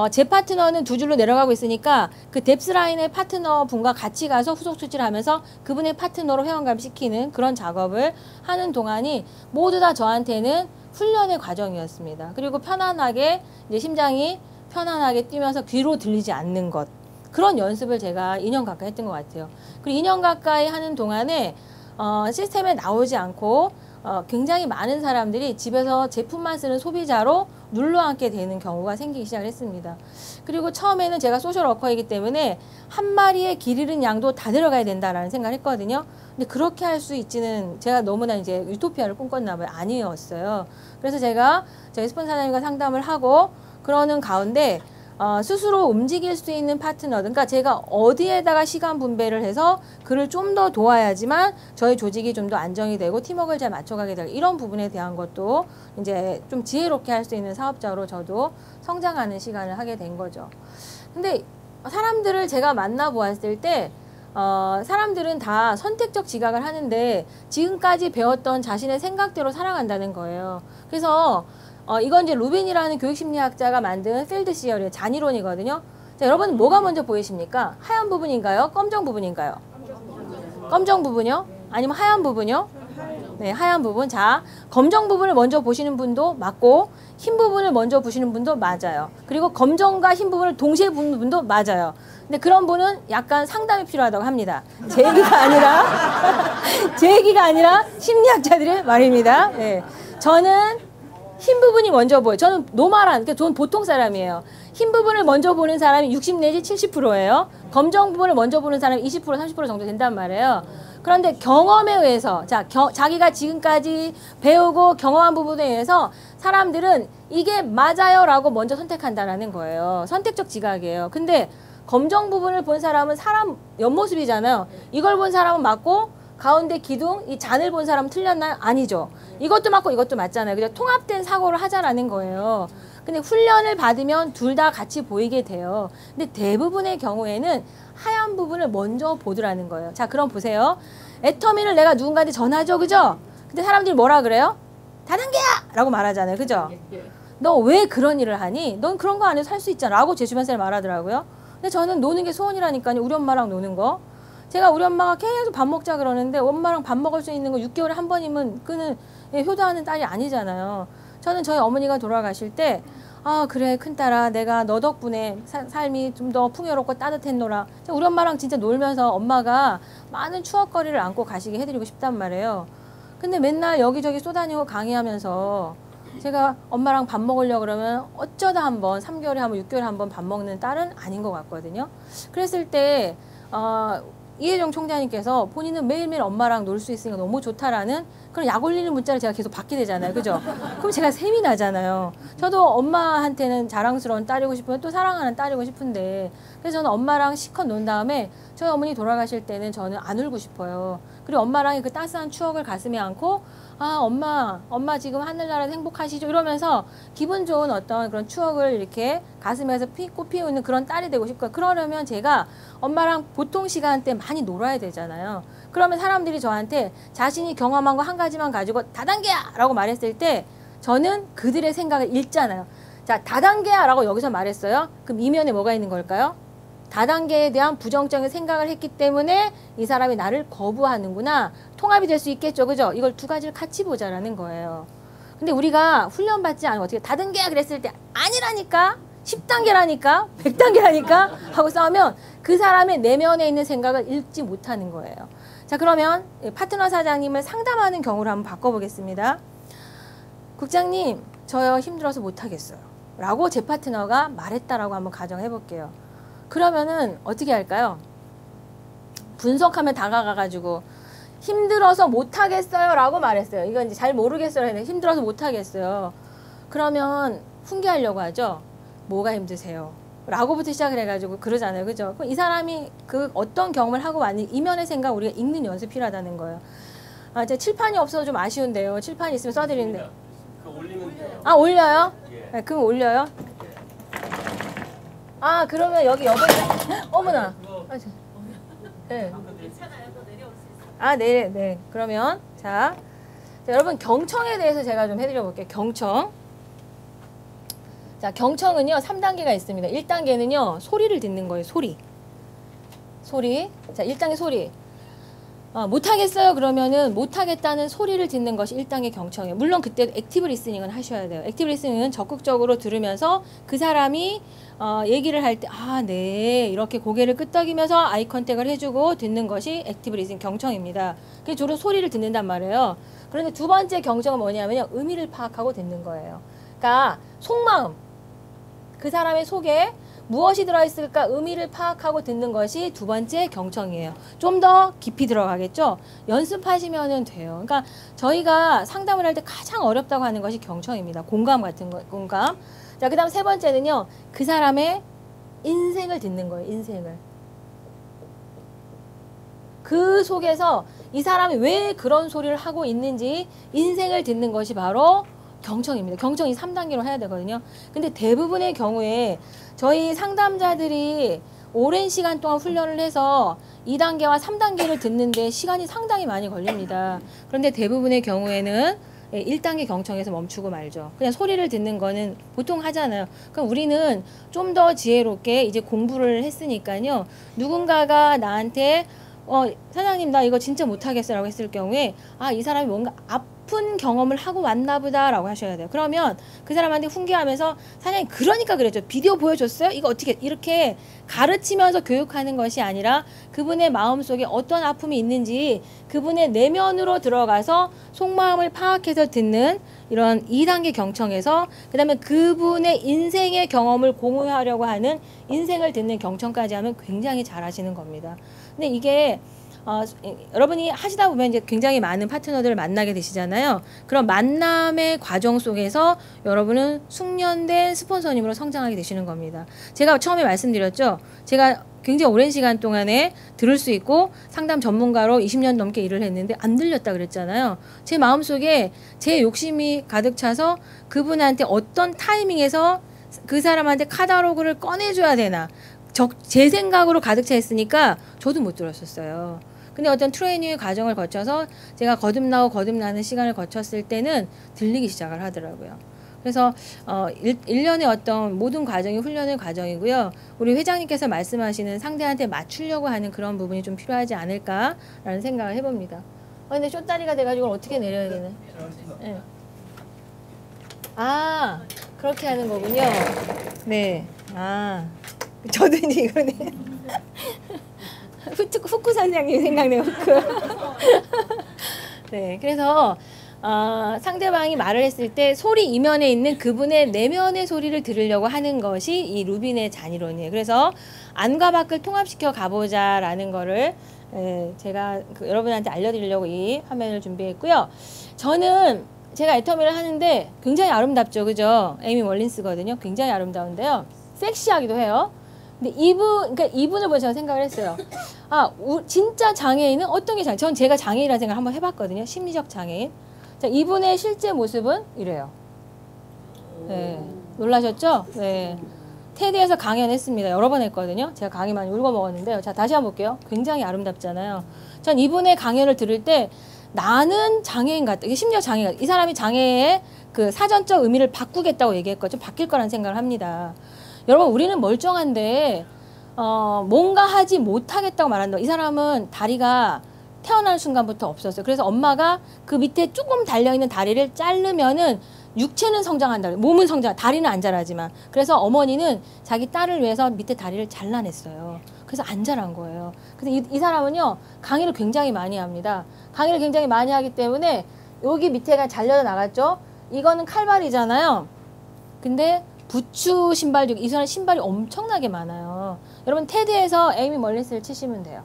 제 파트너는 2줄로 내려가고 있으니까 그 뎁스라인의 파트너 분과 같이 가서 후속 조치를 하면서 그분의 파트너로 회원가입시키는 그런 작업을 하는 동안이 모두 다 저한테는 훈련의 과정이었습니다. 그리고 편안하게, 이제 심장이 편안하게 뛰면서 귀로 들리지 않는 것, 그런 연습을 제가 2년 가까이 했던 것 같아요. 그리고 2년 가까이 하는 동안에 시스템에 나오지 않고 굉장히 많은 사람들이 집에서 제품만 쓰는 소비자로 눌러앉게 되는 경우가 생기기 시작을 했습니다. 그리고 처음에는 제가 소셜워커이기 때문에 한 마리의 길 잃은 양도 다 데려가야 된다라는 생각을 했거든요. 근데 그렇게 할 수 있지는, 제가 너무나 이제 유토피아를 꿈꿨나 봐요. 아니었어요. 그래서 제가 저희 스폰사장님과 상담을 하고 그러는 가운데 스스로 움직일 수 있는 파트너들, 그러니까 제가 어디에다가 시간 분배를 해서 그를 좀 더 도와야지만 저희 조직이 좀 더 안정이 되고 팀워크를 잘 맞춰가게 될, 이런 부분에 대한 것도 이제 좀 지혜롭게 할 수 있는 사업자로 저도 성장하는 시간을 하게 된 거죠. 근데 사람들을 제가 만나보았을 때 사람들은 다 선택적 지각을 하는데 지금까지 배웠던 자신의 생각대로 살아간다는 거예요. 그래서 이건 이제 루빈이라는 교육심리학자가 만든 필드 시어리의 잔이론이거든요. 자, 여러분 뭐가 먼저 보이십니까? 하얀 부분인가요? 검정 부분인가요? 검정 부분이요? 아니면 하얀 부분이요? 네, 하얀 부분. 자, 검정 부분을 먼저 보시는 분도 맞고 흰 부분을 먼저 보시는 분도 맞아요. 그리고 검정과 흰 부분을 동시에 보는 분도 맞아요. 근데 그런 분은 약간 상담이 필요하다고 합니다. 제 얘기가 아니라 제 얘기가 아니라 심리학자들의 말입니다. 네. 저는 흰 부분이 먼저 보여요. 저는 노말한, 그러니까 저는 보통 사람이에요. 흰 부분을 먼저 보는 사람이 60 내지 70%예요. 검정 부분을 먼저 보는 사람이 20% 30% 정도 된단 말이에요. 그런데 경험에 의해서 자기가 지금까지 배우고 경험한 부분에 의해서 사람들은 이게 맞아요 라고 먼저 선택한다는 거예요. 선택적 지각이에요. 근데 검정 부분을 본 사람은 사람 옆모습이잖아요. 이걸 본 사람은 맞고 가운데 기둥, 이 잔을 본 사람은 틀렸나요? 아니죠. 이것도 맞고 이것도 맞잖아요. 그냥 통합된 사고를 하자라는 거예요. 근데 훈련을 받으면 둘 다 같이 보이게 돼요. 근데 대부분의 경우에는 하얀 부분을 먼저 보더라는 거예요. 자, 그럼 보세요. 애터미를 내가 누군가한테 전하죠, 그죠? 근데 사람들이 뭐라 그래요? 다단계야! 라고 말하잖아요, 그죠? 너 왜 그런 일을 하니? 넌 그런 거 안 해도 살 수 있잖아. 라고 제 주변 사람이 말하더라고요. 근데 저는 노는 게 소원이라니까요. 우리 엄마랑 노는 거. 제가 우리 엄마가 계속 밥 먹자 그러는데 엄마랑 밥 먹을 수 있는 거 6개월에 한 번이면 그는 효도하는 딸이 아니잖아요. 저는 저희 어머니가 돌아가실 때 아 그래 큰딸아 내가 너 덕분에 삶이 좀 더 풍요롭고 따뜻했노라. 우리 엄마랑 진짜 놀면서 엄마가 많은 추억거리를 안고 가시게 해드리고 싶단 말이에요. 근데 맨날 여기저기 쏘다니고 강의하면서 제가 엄마랑 밥 먹으려고 그러면 어쩌다 한번 3개월에 한 번 6개월에 한 번 밥 먹는 딸은 아닌 것 같거든요. 그랬을 때 이혜정 총장님께서 본인은 매일매일 엄마랑 놀 수 있으니까 너무 좋다라는 그런 약 올리는 문자를 제가 계속 받게 되잖아요. 그죠? 그럼 제가 셈이 나잖아요. 저도 엄마한테는 자랑스러운 딸이고 싶으면 또 사랑하는 딸이고 싶은데 그래서 저는 엄마랑 실컷 논 다음에 저희 어머니 돌아가실 때는 저는 안 울고 싶어요. 그리고 엄마랑 그 따스한 추억을 가슴에 안고 아 엄마 지금 하늘나라에서 행복하시죠? 이러면서 기분 좋은 어떤 그런 추억을 이렇게 가슴에서 꽃피우는 그런 딸이 되고 싶고요. 그러려면 제가 엄마랑 보통 시간대 많이 놀아야 되잖아요. 그러면 사람들이 저한테 자신이 경험한 거 한 가지만 가지고 다단계야! 라고 말했을 때 저는 그들의 생각을 읽잖아요. 자, 다단계야! 라고 여기서 말했어요. 그럼 이면에 뭐가 있는 걸까요? 다단계에 대한 부정적인 생각을 했기 때문에 이 사람이 나를 거부하는구나. 통합이 될 수 있겠죠. 그죠? 이걸 두 가지를 같이 보자라는 거예요. 근데 우리가 훈련받지 않으면 어떻게 다단계야 그랬을 때 아니라니까 10단계라니까 100단계라니까 하고 싸우면 그 사람의 내면에 있는 생각을 읽지 못하는 거예요. 자, 그러면 파트너 사장님을 상담하는 경우로 한번 바꿔보겠습니다. 국장님 저요 힘들어서 못하겠어요 라고 제 파트너가 말했다라고 한번 가정해 볼게요. 그러면은 어떻게 할까요? 분석하면 다가가가지고 힘들어서 못하겠어요 라고 말했어요. 이건 이제 잘 모르겠어요. 힘들어서 못하겠어요. 그러면 훈계하려고 하죠. 뭐가 힘드세요? 라고부터 시작을 해가지고 그러잖아요. 그죠? 그럼 이 사람이 그 어떤 경험을 하고 왔는지 이면의 생각 우리가 읽는 연습이 필요하다는 거예요. 아, 이제 칠판이 없어서 좀 아쉬운데요. 칠판이 있으면 써드리는데. 아, 올려요? 네, 그럼 올려요? 아, 그러면 여기 어머나. 네. 아, 네. 그러면 자, 여러분 경청에 대해서 제가 좀 해드려 볼게요. 경청. 자, 경청은요 3단계가 있습니다. 1단계는요 소리를 듣는 거예요. 소리. 자, 1단계 소리. 못하겠어요 그러면은 못하겠다는 소리를 듣는 것이 1단계 경청이에요. 물론 그때 액티브 리스닝은 하셔야 돼요. 액티브 리스닝은 적극적으로 들으면서 그 사람이 얘기를 할 때 아, 네 이렇게 고개를 끄덕이면서 아이 컨택을 해주고 듣는 것이 액티브 리스닝 경청입니다. 그게 주로 소리를 듣는단 말이에요. 그런데 두 번째 경청은 뭐냐면요 의미를 파악하고 듣는 거예요. 그러니까 속마음 그 사람의 속에 무엇이 들어있을까 의미를 파악하고 듣는 것이 두 번째 경청이에요. 좀 더 깊이 들어가겠죠? 연습하시면 돼요. 그러니까 저희가 상담을 할 때 가장 어렵다고 하는 것이 경청입니다. 공감 같은 거, 공감. 자, 그 다음 세 번째는요. 그 사람의 인생을 듣는 거예요. 인생을. 그 속에서 이 사람이 왜 그런 소리를 하고 있는지 인생을 듣는 것이 바로 경청입니다. 경청이 3단계로 해야 되거든요. 근데 대부분의 경우에 저희 상담자들이 오랜 시간 동안 훈련을 해서 2단계와 3단계를 듣는데 시간이 상당히 많이 걸립니다. 그런데 대부분의 경우에는 1단계 경청에서 멈추고 말죠. 그냥 소리를 듣는 거는 보통 하잖아요. 그럼 우리는 좀 더 지혜롭게 이제 공부를 했으니까요. 누군가가 나한테 사장님 나 이거 진짜 못하겠어 라고 했을 경우에 아, 이 사람이 뭔가 아픈 경험을 하고 왔나 보다 라고 하셔야 돼요. 그러면 그 사람한테 훈계하면서 사장님 그러니까 그랬죠. 비디오 보여줬어요? 이거 어떻게 이렇게 가르치면서 교육하는 것이 아니라 그분의 마음속에 어떤 아픔이 있는지 그분의 내면으로 들어가서 속마음을 파악해서 듣는 이런 2단계 경청에서 그 다음에 그분의 인생의 경험을 공유하려고 하는 인생을 듣는 경청까지 하면 굉장히 잘 하시는 겁니다. 근데 이게 여러분이 하시다 보면 이제 굉장히 많은 파트너들을 만나게 되시잖아요. 그런 만남의 과정 속에서 여러분은 숙련된 스폰서님으로 성장하게 되시는 겁니다. 제가 처음에 말씀드렸죠. 제가 굉장히 오랜 시간 동안에 들을 수 있고 상담 전문가로 20년 넘게 일을 했는데 안 들렸다 그랬잖아요. 제 마음속에 제 욕심이 가득 차서 그분한테 어떤 타이밍에서 그 사람한테 카탈로그를 꺼내줘야 되나 제 생각으로 가득 차 있으니까 저도 못 들었었어요. 근데 어떤 트레이닝의 과정을 거쳐서 제가 거듭나고 거듭나는 시간을 거쳤을 때는 들리기 시작을 하더라고요. 그래서 1년의 어떤 모든 과정이 훈련의 과정이고요. 우리 회장님께서 말씀하시는 상대한테 맞추려고 하는 그런 부분이 좀 필요하지 않을까라는 생각을 해봅니다. 근데 쇼다리가 돼가지고 어떻게 내려야 되나? 네. 아, 그렇게 하는 거군요. 네. 아, 저도 이제 이거네. 후쿠 선생님 생각나요, 후쿠. 네, 그래서 상대방이 말을 했을 때 소리 이면에 있는 그분의 내면의 소리를 들으려고 하는 것이 이 루빈의 잔이론이에요. 그래서 안과 밖을 통합시켜 가보자라는 거를 제가 여러분한테 알려드리려고 이 화면을 준비했고요. 저는 제가 애터미를 하는데 굉장히 아름답죠, 그죠? 에이미 월린스거든요. 굉장히 아름다운데요. 섹시하기도 해요. 근데 그러니까 이분을 보고 제가 생각을 했어요. 아, 진짜 장애인은 어떤 게 전 제가 장애인이라는 생각을 한번 해봤거든요. 심리적 장애인. 자, 이분의 실제 모습은 이래요. 네. 놀라셨죠? 네. 테드에서 강연했습니다. 여러 번 했거든요. 제가 강의 많이 울고 먹었는데요. 자, 다시 한번 볼게요. 굉장히 아름답잖아요. 전 이분의 강연을 들을 때 나는 장애인 같다. 이게 심리적 장애인 같다. 이 사람이 장애의 그 사전적 의미를 바꾸겠다고 얘기했거든요. 바뀔 거라는 생각을 합니다. 여러분 우리는 멀쩡한데 뭔가 하지 못하겠다고 말한다. 이 사람은 다리가 태어나는 순간부터 없었어요. 그래서 엄마가 그 밑에 조금 달려있는 다리를 자르면은 육체는 성장한다. 몸은 다리는 안 자라지만. 그래서 어머니는 자기 딸을 위해서 밑에 다리를 잘라냈어요. 그래서 안 자란 거예요. 그래서 이 사람은요 강의를 굉장히 많이 합니다. 강의를 굉장히 많이 하기 때문에 여기 밑에가 잘려 나갔죠. 이거는 칼발이잖아요. 근데 부츠 신발 중에 이 사람 신발이 엄청나게 많아요. 여러분 테드에서 에이미 멀린스를 치시면 돼요.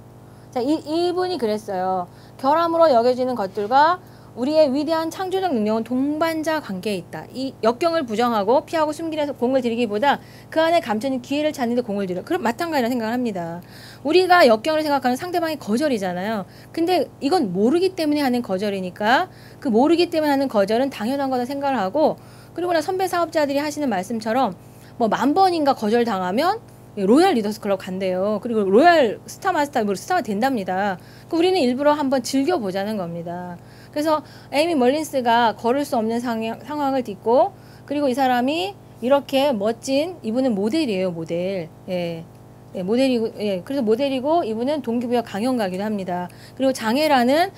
자, 이분이 그랬어요. 결함으로 여겨지는 것들과 우리의 위대한 창조적 능력은 동반자 관계에 있다. 이 역경을 부정하고 피하고 숨기려서 공을 들이기보다 그 안에 감춰진 기회를 찾는 데 공을 들여. 그럼 마찬가지라 생각을 합니다. 우리가 역경을 생각하는 상대방의 거절이잖아요. 근데 이건 모르기 때문에 하는 거절이니까 그 모르기 때문에 하는 거절은 당연한 거다 생각을 하고 그리고 나 선배 사업자들이 하시는 말씀처럼 뭐 10,000번인가 거절당하면 로얄 리더스 클럽 간대요. 그리고 로얄 스타가 된답니다. 우리는 일부러 한번 즐겨보자는 겁니다. 그래서 에이미 멀린스가 걸을 수 없는 상황을 딛고 그리고 이 사람이 이렇게 멋진 이분은 모델이에요. 모델. 예. 예, 모델이고, 예, 그래서 모델이고 이분은 동기부여 강연가기도 합니다. 그리고 장애라는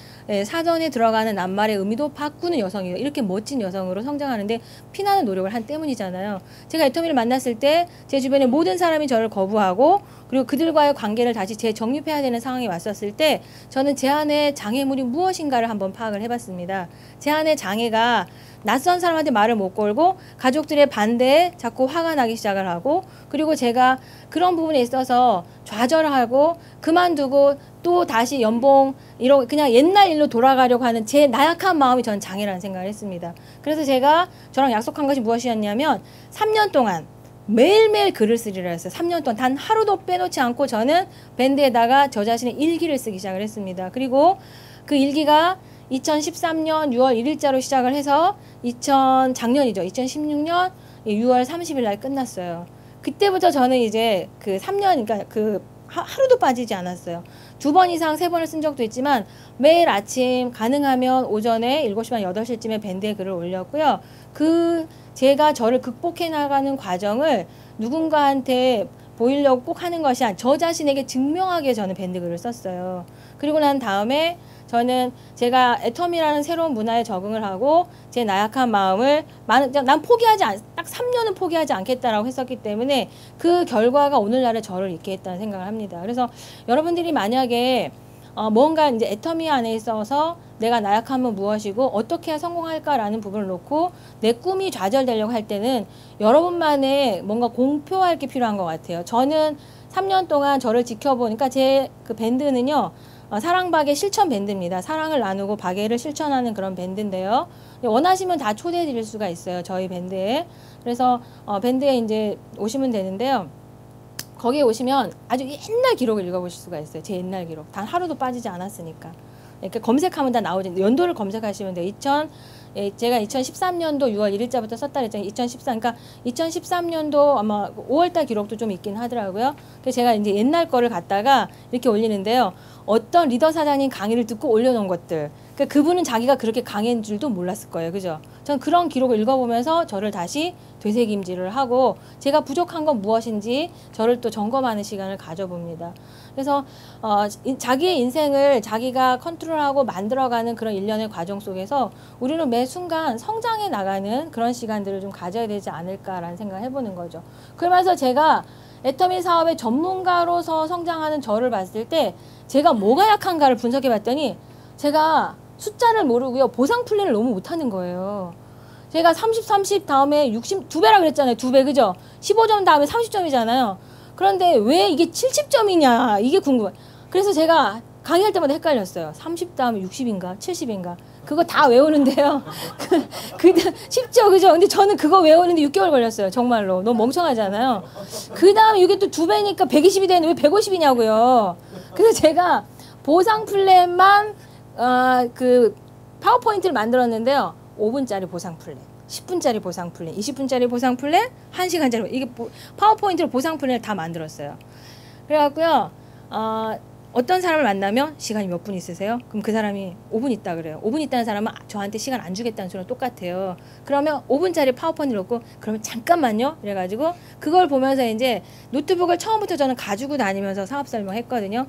사전에 들어가는 낱말의 의미도 바꾸는 여성이에요. 이렇게 멋진 여성으로 성장하는데 피나는 노력을 한 때문이잖아요. 제가 애터미를 만났을 때 제 주변에 모든 사람이 저를 거부하고 그리고 그들과의 관계를 다시 재정립해야 되는 상황이 왔었을 때 저는 제 안에 장애물이 무엇인가를 한번 파악을 해봤습니다. 제 안에 장애가 낯선 사람한테 말을 못 걸고 가족들의 반대에 자꾸 화가 나기 시작을 하고 그리고 제가 그런 부분에 있어서 좌절하고 그만두고 또 다시 연봉 이런 그냥 옛날 일로 돌아가려고 하는 제 나약한 마음이 전 장애라는 생각을 했습니다. 그래서 제가 저랑 약속한 것이 무엇이었냐면 3년 동안 매일매일 글을 쓰리라 했어요. 3년 동안 단 하루도 빼놓지 않고 저는 밴드에다가 저 자신의 일기를 쓰기 시작을 했습니다. 그리고 그 일기가 2013년 6월 1일자로 시작을 해서 작년이죠. 2016년 6월 30일 날 끝났어요. 그때부터 저는 이제 그 3년, 그러니까 그 하루도 빠지지 않았어요. 2번 이상 3번을 쓴 적도 있지만 매일 아침 가능하면 오전에 7시 반 8시쯤에 밴드에 글을 올렸고요. 제가 저를 극복해 나가는 과정을 누군가한테 보이려고 꼭 하는 것이 아니라 저 자신에게 증명하기에 저는 밴드 글을 썼어요. 그리고 난 다음에 저는 제가 애텀이라는 새로운 문화에 적응을 하고 제 나약한 마음을 난 딱 3년은 포기하지 않겠다라고 했었기 때문에 그 결과가 오늘날의 저를 있게 했다는 생각을 합니다. 그래서 여러분들이 만약에 뭔가 이제 애터미 안에 있어서 내가 나약함은 무엇이고 어떻게 해야 성공할까라는 부분을 놓고 내 꿈이 좌절되려고 할 때는 여러분만의 뭔가 공표할 게 필요한 것 같아요. 저는 3년 동안 저를 지켜보니까 제 그 밴드는요, 사랑박의 실천 밴드입니다. 사랑을 나누고 박애를 실천하는 그런 밴드인데요. 원하시면 다 초대해 드릴 수가 있어요. 저희 밴드에. 그래서 밴드에 이제 오시면 되는데요. 거기에 오시면 아주 옛날 기록을 읽어보실 수가 있어요. 제 옛날 기록. 단 하루도 빠지지 않았으니까. 이렇게 검색하면 다 나오죠. 연도를 검색하시면 돼요. 제가 2013년도 6월 1일자부터 썼다 그랬잖아요. 그러니까 2013년도 아마 5월달 기록도 좀 있긴 하더라고요. 그래서 제가 이제 옛날 거를 갖다가 이렇게 올리는데요. 어떤 리더 사장님 강의를 듣고 올려놓은 것들. 그러니까 그분은 자기가 그렇게 강의인 줄도 몰랐을 거예요. 그죠? 전 그런 기록을 읽어보면서 저를 다시 되새김질을 하고 제가 부족한 건 무엇인지 저를 또 점검하는 시간을 가져봅니다. 그래서 자기의 인생을 자기가 컨트롤하고 만들어가는 그런 일련의 과정 속에서 우리는 매 순간 성장해 나가는 그런 시간들을 좀 가져야 되지 않을까라는 생각을 해보는 거죠. 그러면서 제가 애터미 사업의 전문가로서 성장하는 저를 봤을 때 제가 뭐가 약한가를 분석해 봤더니 제가 숫자를 모르고요. 보상 플랜을 너무 못하는 거예요. 제가 30, 30 다음에 60, 2배라 그랬잖아요. 2배, 그죠? 15점 다음에 30점이잖아요. 그런데 왜 이게 70점이냐 이게 궁금해요. 그래서 제가 강의할 때마다 헷갈렸어요. 30 다음에 60인가 70인가 그거 다 외우는데요. 쉽죠, 그죠? 근데 저는 그거 외우는데 6개월 걸렸어요. 정말로. 너무 멍청하잖아요. 그 다음에 이게 또 2배니까 120이 되는데 왜 150이냐고요. 그래서 제가 보상 플랜만 그 파워포인트를 만들었는데요. 5분짜리 보상 플랜, 10분짜리 보상 플랜, 20분짜리 보상 플랜, 1시간짜리 이게 파워포인트로 보상 플랜을 다 만들었어요. 그래갖고요. 어떤 사람을 만나면 시간이 몇 분 있으세요? 그럼 그 사람이 5분 있다 그래요. 5분 있다는 사람은 저한테 시간 안 주겠다는 소리랑 똑같아요. 그러면 5분짜리 파워포인트를 놓고 그러면 잠깐만요. 이래가지고 그걸 보면서 이제 노트북을 처음부터 저는 가지고 다니면서 사업 설명했거든요.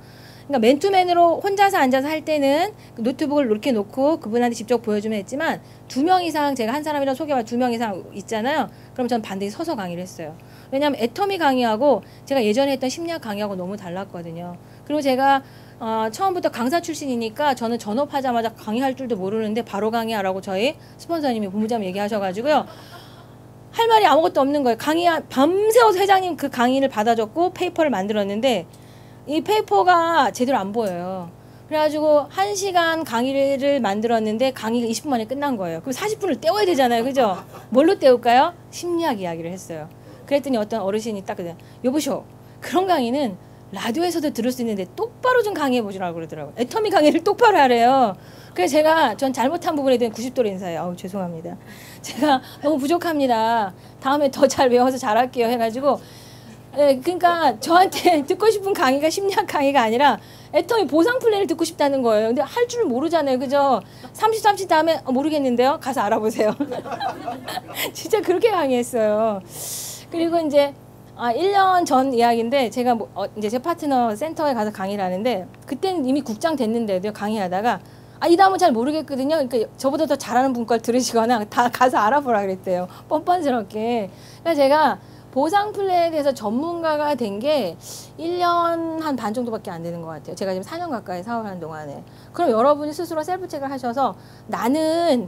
그러니까 맨투맨으로 혼자서 앉아서 할 때는 노트북을 이렇게 놓고 그분한테 직접 보여주면 했지만 2명 이상 제가 한 사람이랑 소개와 2명 이상 있잖아요. 그럼 저는 반드시 서서 강의를 했어요. 왜냐하면 애터미 강의하고 제가 예전에 했던 심리학 강의하고 너무 달랐거든요. 그리고 제가 처음부터 강사 출신이니까 저는 전업하자마자 강의할 줄도 모르는데 바로 강의하라고 저희 스폰서님이 본부장님 얘기하셔가지고요. 할 말이 아무것도 없는 거예요. 밤새워서 회장님 그 강의를 받아줬고 페이퍼를 만들었는데 이 페이퍼가 제대로 안 보여요. 그래가지고 1시간 강의를 만들었는데 강의가 20분 만에 끝난 거예요. 그럼 40분을 때워야 되잖아요. 그죠? 뭘로 때울까요? 심리학 이야기를 했어요. 그랬더니 어떤 어르신이 딱 그래요. 여보쇼, 그런 강의는 라디오에서도 들을 수 있는데 똑바로 좀 강의해 보시라고 그러더라고요. 애터미 강의를 똑바로 하래요. 그래서 전 잘못한 부분에 대한 90도로 인사해요. 아우, 죄송합니다. 제가 너무 부족합니다. 다음에 더 잘 외워서 잘할게요 해가지고 그러니까 저한테 듣고 싶은 강의가 심리학 강의가 아니라 애터미 보상 플랜을 듣고 싶다는 거예요. 근데 할 줄 모르잖아요. 그죠? 30 다음에 모르겠는데요. 가서 알아보세요. 진짜 그렇게 강의했어요. 그리고 이제 1년 전 이야기인데 제가 이제 제 파트너 센터에 가서 강의를 하는데 그때는 이미 국장 됐는데도 강의하다가 이 다음은 잘 모르겠거든요. 그러니까 저보다 더 잘하는 분 걸 들으시거나 다 가서 알아보라 그랬대요. 뻔뻔스럽게. 그래서 제가 보상 플랜에 대해서 전문가가 된 게 1년 한 반 정도밖에 안 되는 것 같아요. 제가 지금 4년 가까이 사업하는 동안에. 그럼 여러분이 스스로 셀프 체크를 하셔서 나는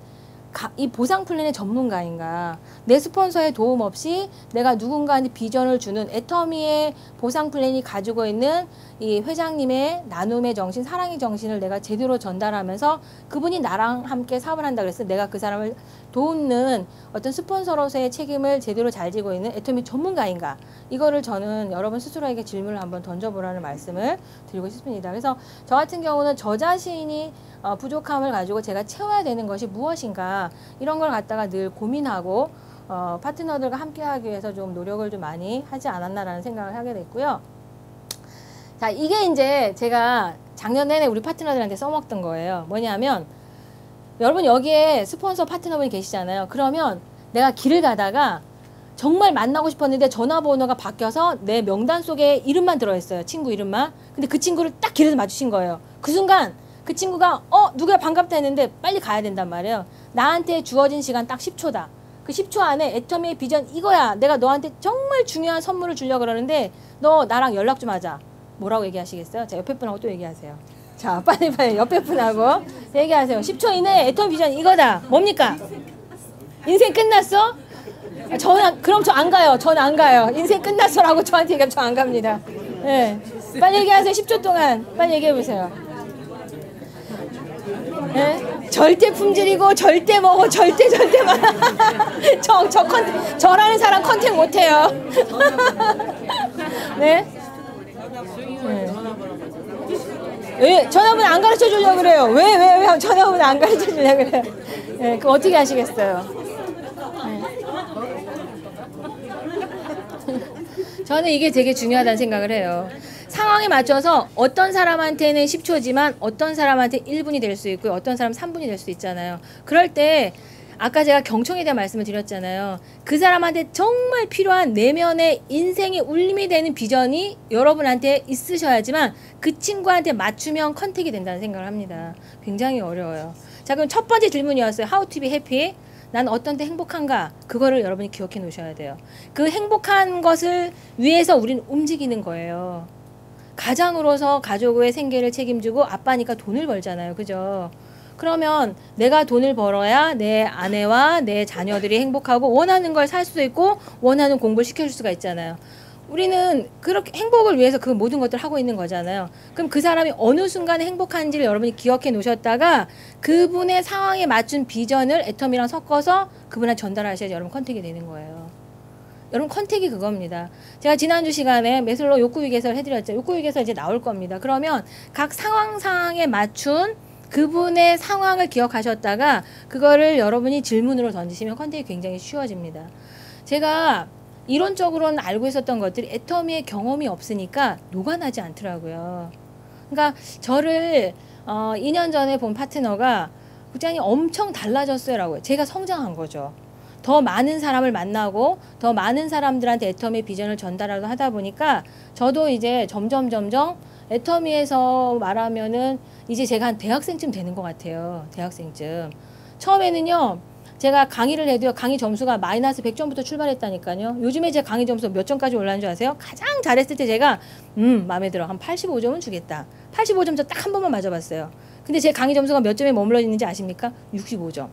이 보상 플랜의 전문가인가, 내 스폰서의 도움 없이 내가 누군가한테 비전을 주는 애터미의 보상 플랜이 가지고 있는 이 회장님의 나눔의 정신, 사랑의 정신을 내가 제대로 전달하면서 그분이 나랑 함께 사업을 한다 그래서 내가 그 사람을 돕는 어떤 스폰서로서의 책임을 제대로 잘 지고 있는 애터미 전문가인가, 이거를 저는 여러분 스스로에게 질문을 한번 던져보라는 말씀을 드리고 싶습니다. 그래서 저 같은 경우는 저 자신이 부족함을 가지고 제가 채워야 되는 것이 무엇인가, 이런 걸 갖다가 늘 고민하고 파트너들과 함께하기 위해서 좀 노력을 좀 많이 하지 않았나라는 생각을 하게 됐고요. 자, 이게 이제 제가 작년 내내 우리 파트너들한테 써먹던 거예요. 뭐냐면 여러분 여기에 스폰서 파트너분이 계시잖아요. 그러면 내가 길을 가다가 정말 만나고 싶었는데 전화번호가 바뀌어서 내 명단 속에 이름만 들어있어요. 친구 이름만. 근데 그 친구를 딱 길에서 마주친 거예요. 그 순간 그 친구가 누구야 반갑다 했는데 빨리 가야 된단 말이에요. 나한테 주어진 시간 딱 10초다. 그 10초 안에 애터미의 비전 이거야. 내가 너한테 정말 중요한 선물을 주려고 그러는데 너 나랑 연락 좀 하자. 뭐라고 얘기하시겠어요? 자, 옆에 분하고 또 얘기하세요. 자, 빨리 옆에 분하고 얘기하세요. 10초 이내에 애터미 비전 이거다. 뭡니까? 인생 끝났어? 그럼 저 안 가요. 전 안 가요. 인생 끝났어라고 저한테 얘기하면 저 안 갑니다. 네. 빨리 얘기하세요. 10초 동안. 빨리 얘기해보세요. 네? 절대 품질이고, 절대 뭐고, 절대 말. 저라는 사람 컨택 못해요. 네? 왜 전화번호 안 가르쳐 주려고 그래요? 왜 전화번호 안 가르쳐 주려고 그래요? 네, 그럼 어떻게 하시겠어요? 저는 이게 되게 중요하다는 생각을 해요. 상황에 맞춰서 어떤 사람한테는 10초지만 어떤 사람한테 1분이 될 수 있고 어떤 사람 3분이 될 수 있잖아요. 그럴 때 아까 제가 경청에 대한 말씀을 드렸잖아요. 그 사람한테 정말 필요한 내면의 인생의 울림이 되는 비전이 여러분한테 있으셔야지만 그 친구한테 맞추면 컨택이 된다는 생각을 합니다. 굉장히 어려워요. 자, 그럼 첫 번째 질문이었어요. How to be happy? 난 어떤 때 행복한가? 그거를 여러분이 기억해 놓으셔야 돼요. 그 행복한 것을 위해서 우리는 움직이는 거예요. 가장으로서 가족의 생계를 책임지고 아빠니까 돈을 벌잖아요. 그죠? 그러면 내가 돈을 벌어야 내 아내와 내 자녀들이 행복하고 원하는 걸 살 수도 있고 원하는 공부를 시켜줄 수가 있잖아요. 우리는 그렇게 행복을 위해서 그 모든 것들을 하고 있는 거잖아요. 그럼 그 사람이 어느 순간에 행복한지를 여러분이 기억해 놓으셨다가 그분의 상황에 맞춘 비전을 애텀이랑 섞어서 그분한테 전달하셔야지 여러분 컨택이 되는 거예요. 여러분 컨택이 그겁니다. 제가 지난주 시간에 매슬로우 욕구위 개설 해드렸죠. 욕구위 개설 이제 나올 겁니다. 그러면 각 상황에 맞춘 그분의 상황을 기억하셨다가 그거를 여러분이 질문으로 던지시면 컨택이 굉장히 쉬워집니다. 제가 이론적으로는 알고 있었던 것들이 애터미의 경험이 없으니까 녹아나지 않더라고요. 그러니까 저를 2년 전에 본 파트너가 국장님 엄청 달라졌어요 라고요. 제가 성장한 거죠. 더 많은 사람을 만나고 더 많은 사람들한테 애터미의 비전을 전달하고 하다 보니까 저도 이제 점점 애터미에서 말하면은 이제 제가 한 대학생쯤 되는 것 같아요. 대학생쯤. 처음에는요. 제가 강의를 해도요. 강의 점수가 마이너스 100점부터 출발했다니까요. 요즘에 제 강의 점수 몇 점까지 올라간 줄 아세요? 가장 잘했을 때 제가 마음에 들어. 한 85점은 주겠다. 85점 저 딱 한 번만 맞아봤어요. 근데 제 강의 점수가 몇 점에 머물러 있는지 아십니까? 65점.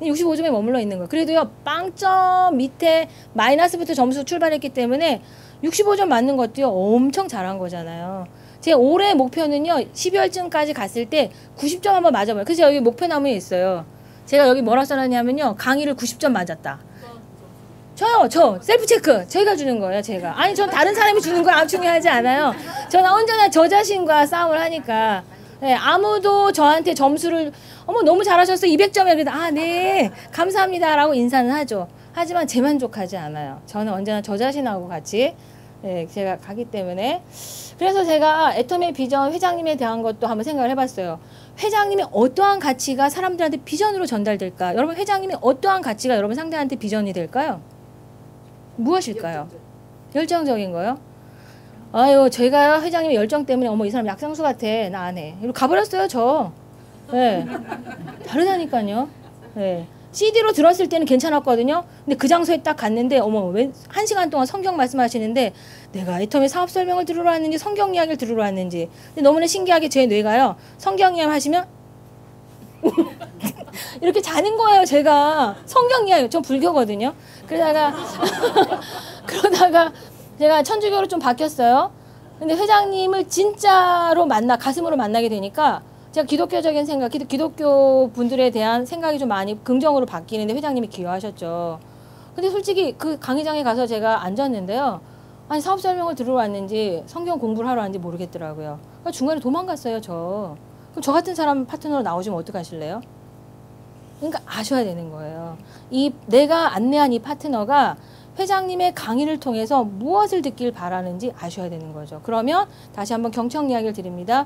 65점에 머물러 있는 거예요. 그래도요. 빵점 밑에 마이너스부터 점수 출발했기 때문에 65점 맞는 것도요. 엄청 잘한 거잖아요. 제 올해 목표는요. 12월쯤까지 갔을 때 90점 한번 맞아봐요. 그래서 여기 목표나무에 있어요. 제가 여기 뭐라 써놨냐면요. 강의를 90점 맞았다. 저 셀프체크 저희가 주는 거예요. 제가. 아니 전 다른 사람이 주는 거 중요하지 않아요. 저는 언제나 저 자신과 싸움을 하니까 네, 아무도 저한테 점수를 너무 잘하셨어 200점이야. 그래도 네 감사합니다 라고 인사는 하죠. 하지만 제 만족하지 않아요. 저는 언제나 저 자신하고 같이 제가 가기 때문에 그래서 제가 애터미의 비전 회장님에 대한 것도 한번 생각을 해봤어요. 회장님이 어떠한 가치가 사람들한테 비전으로 전달될까? 여러분 회장님이 어떠한 가치가 여러분 상대한테 비전이 될까요? 무엇일까요? 열정적인 거요? 아유 제가 회장님의 열정 때문에 이 사람 약상수 같아 나 안 해. 이러고 가버렸어요 저. 네. 다르다니까요. 네. CD로 들었을 때는 괜찮았거든요. 근데 그 장소에 딱 갔는데 왜 1시간 동안 성경 말씀하시는데 내가 애터미 사업 설명을 들으러 왔는지 성경 이야기를 들으러 왔는지. 근데 너무나 신기하게 제 뇌가요. 성경 이야기 하시면 이렇게 자는 거예요. 제가 성경 이야기 전 불교거든요. 그러다가 제가 천주교로 좀 바뀌었어요. 근데 회장님을 진짜로 가슴으로 만나게 되니까 제가 기독교적인 생각, 기독교 분들에 대한 생각이 좀 많이 긍정으로 바뀌는데 회장님이 기여하셨죠. 근데 솔직히 그 강의장에 가서 제가 앉았는데요. 아니 사업 설명을 들으러 왔는지 성경 공부를 하러 왔는지 모르겠더라고요. 그러니까 중간에 도망갔어요 저. 그럼 저 같은 사람 파트너로 나오시면 어떡하실래요? 그러니까 아셔야 되는 거예요. 이 내가 안내한 이 파트너가 회장님의 강의를 통해서 무엇을 듣길 바라는지 아셔야 되는 거죠. 그러면 다시 한번 경청 이야기를 드립니다.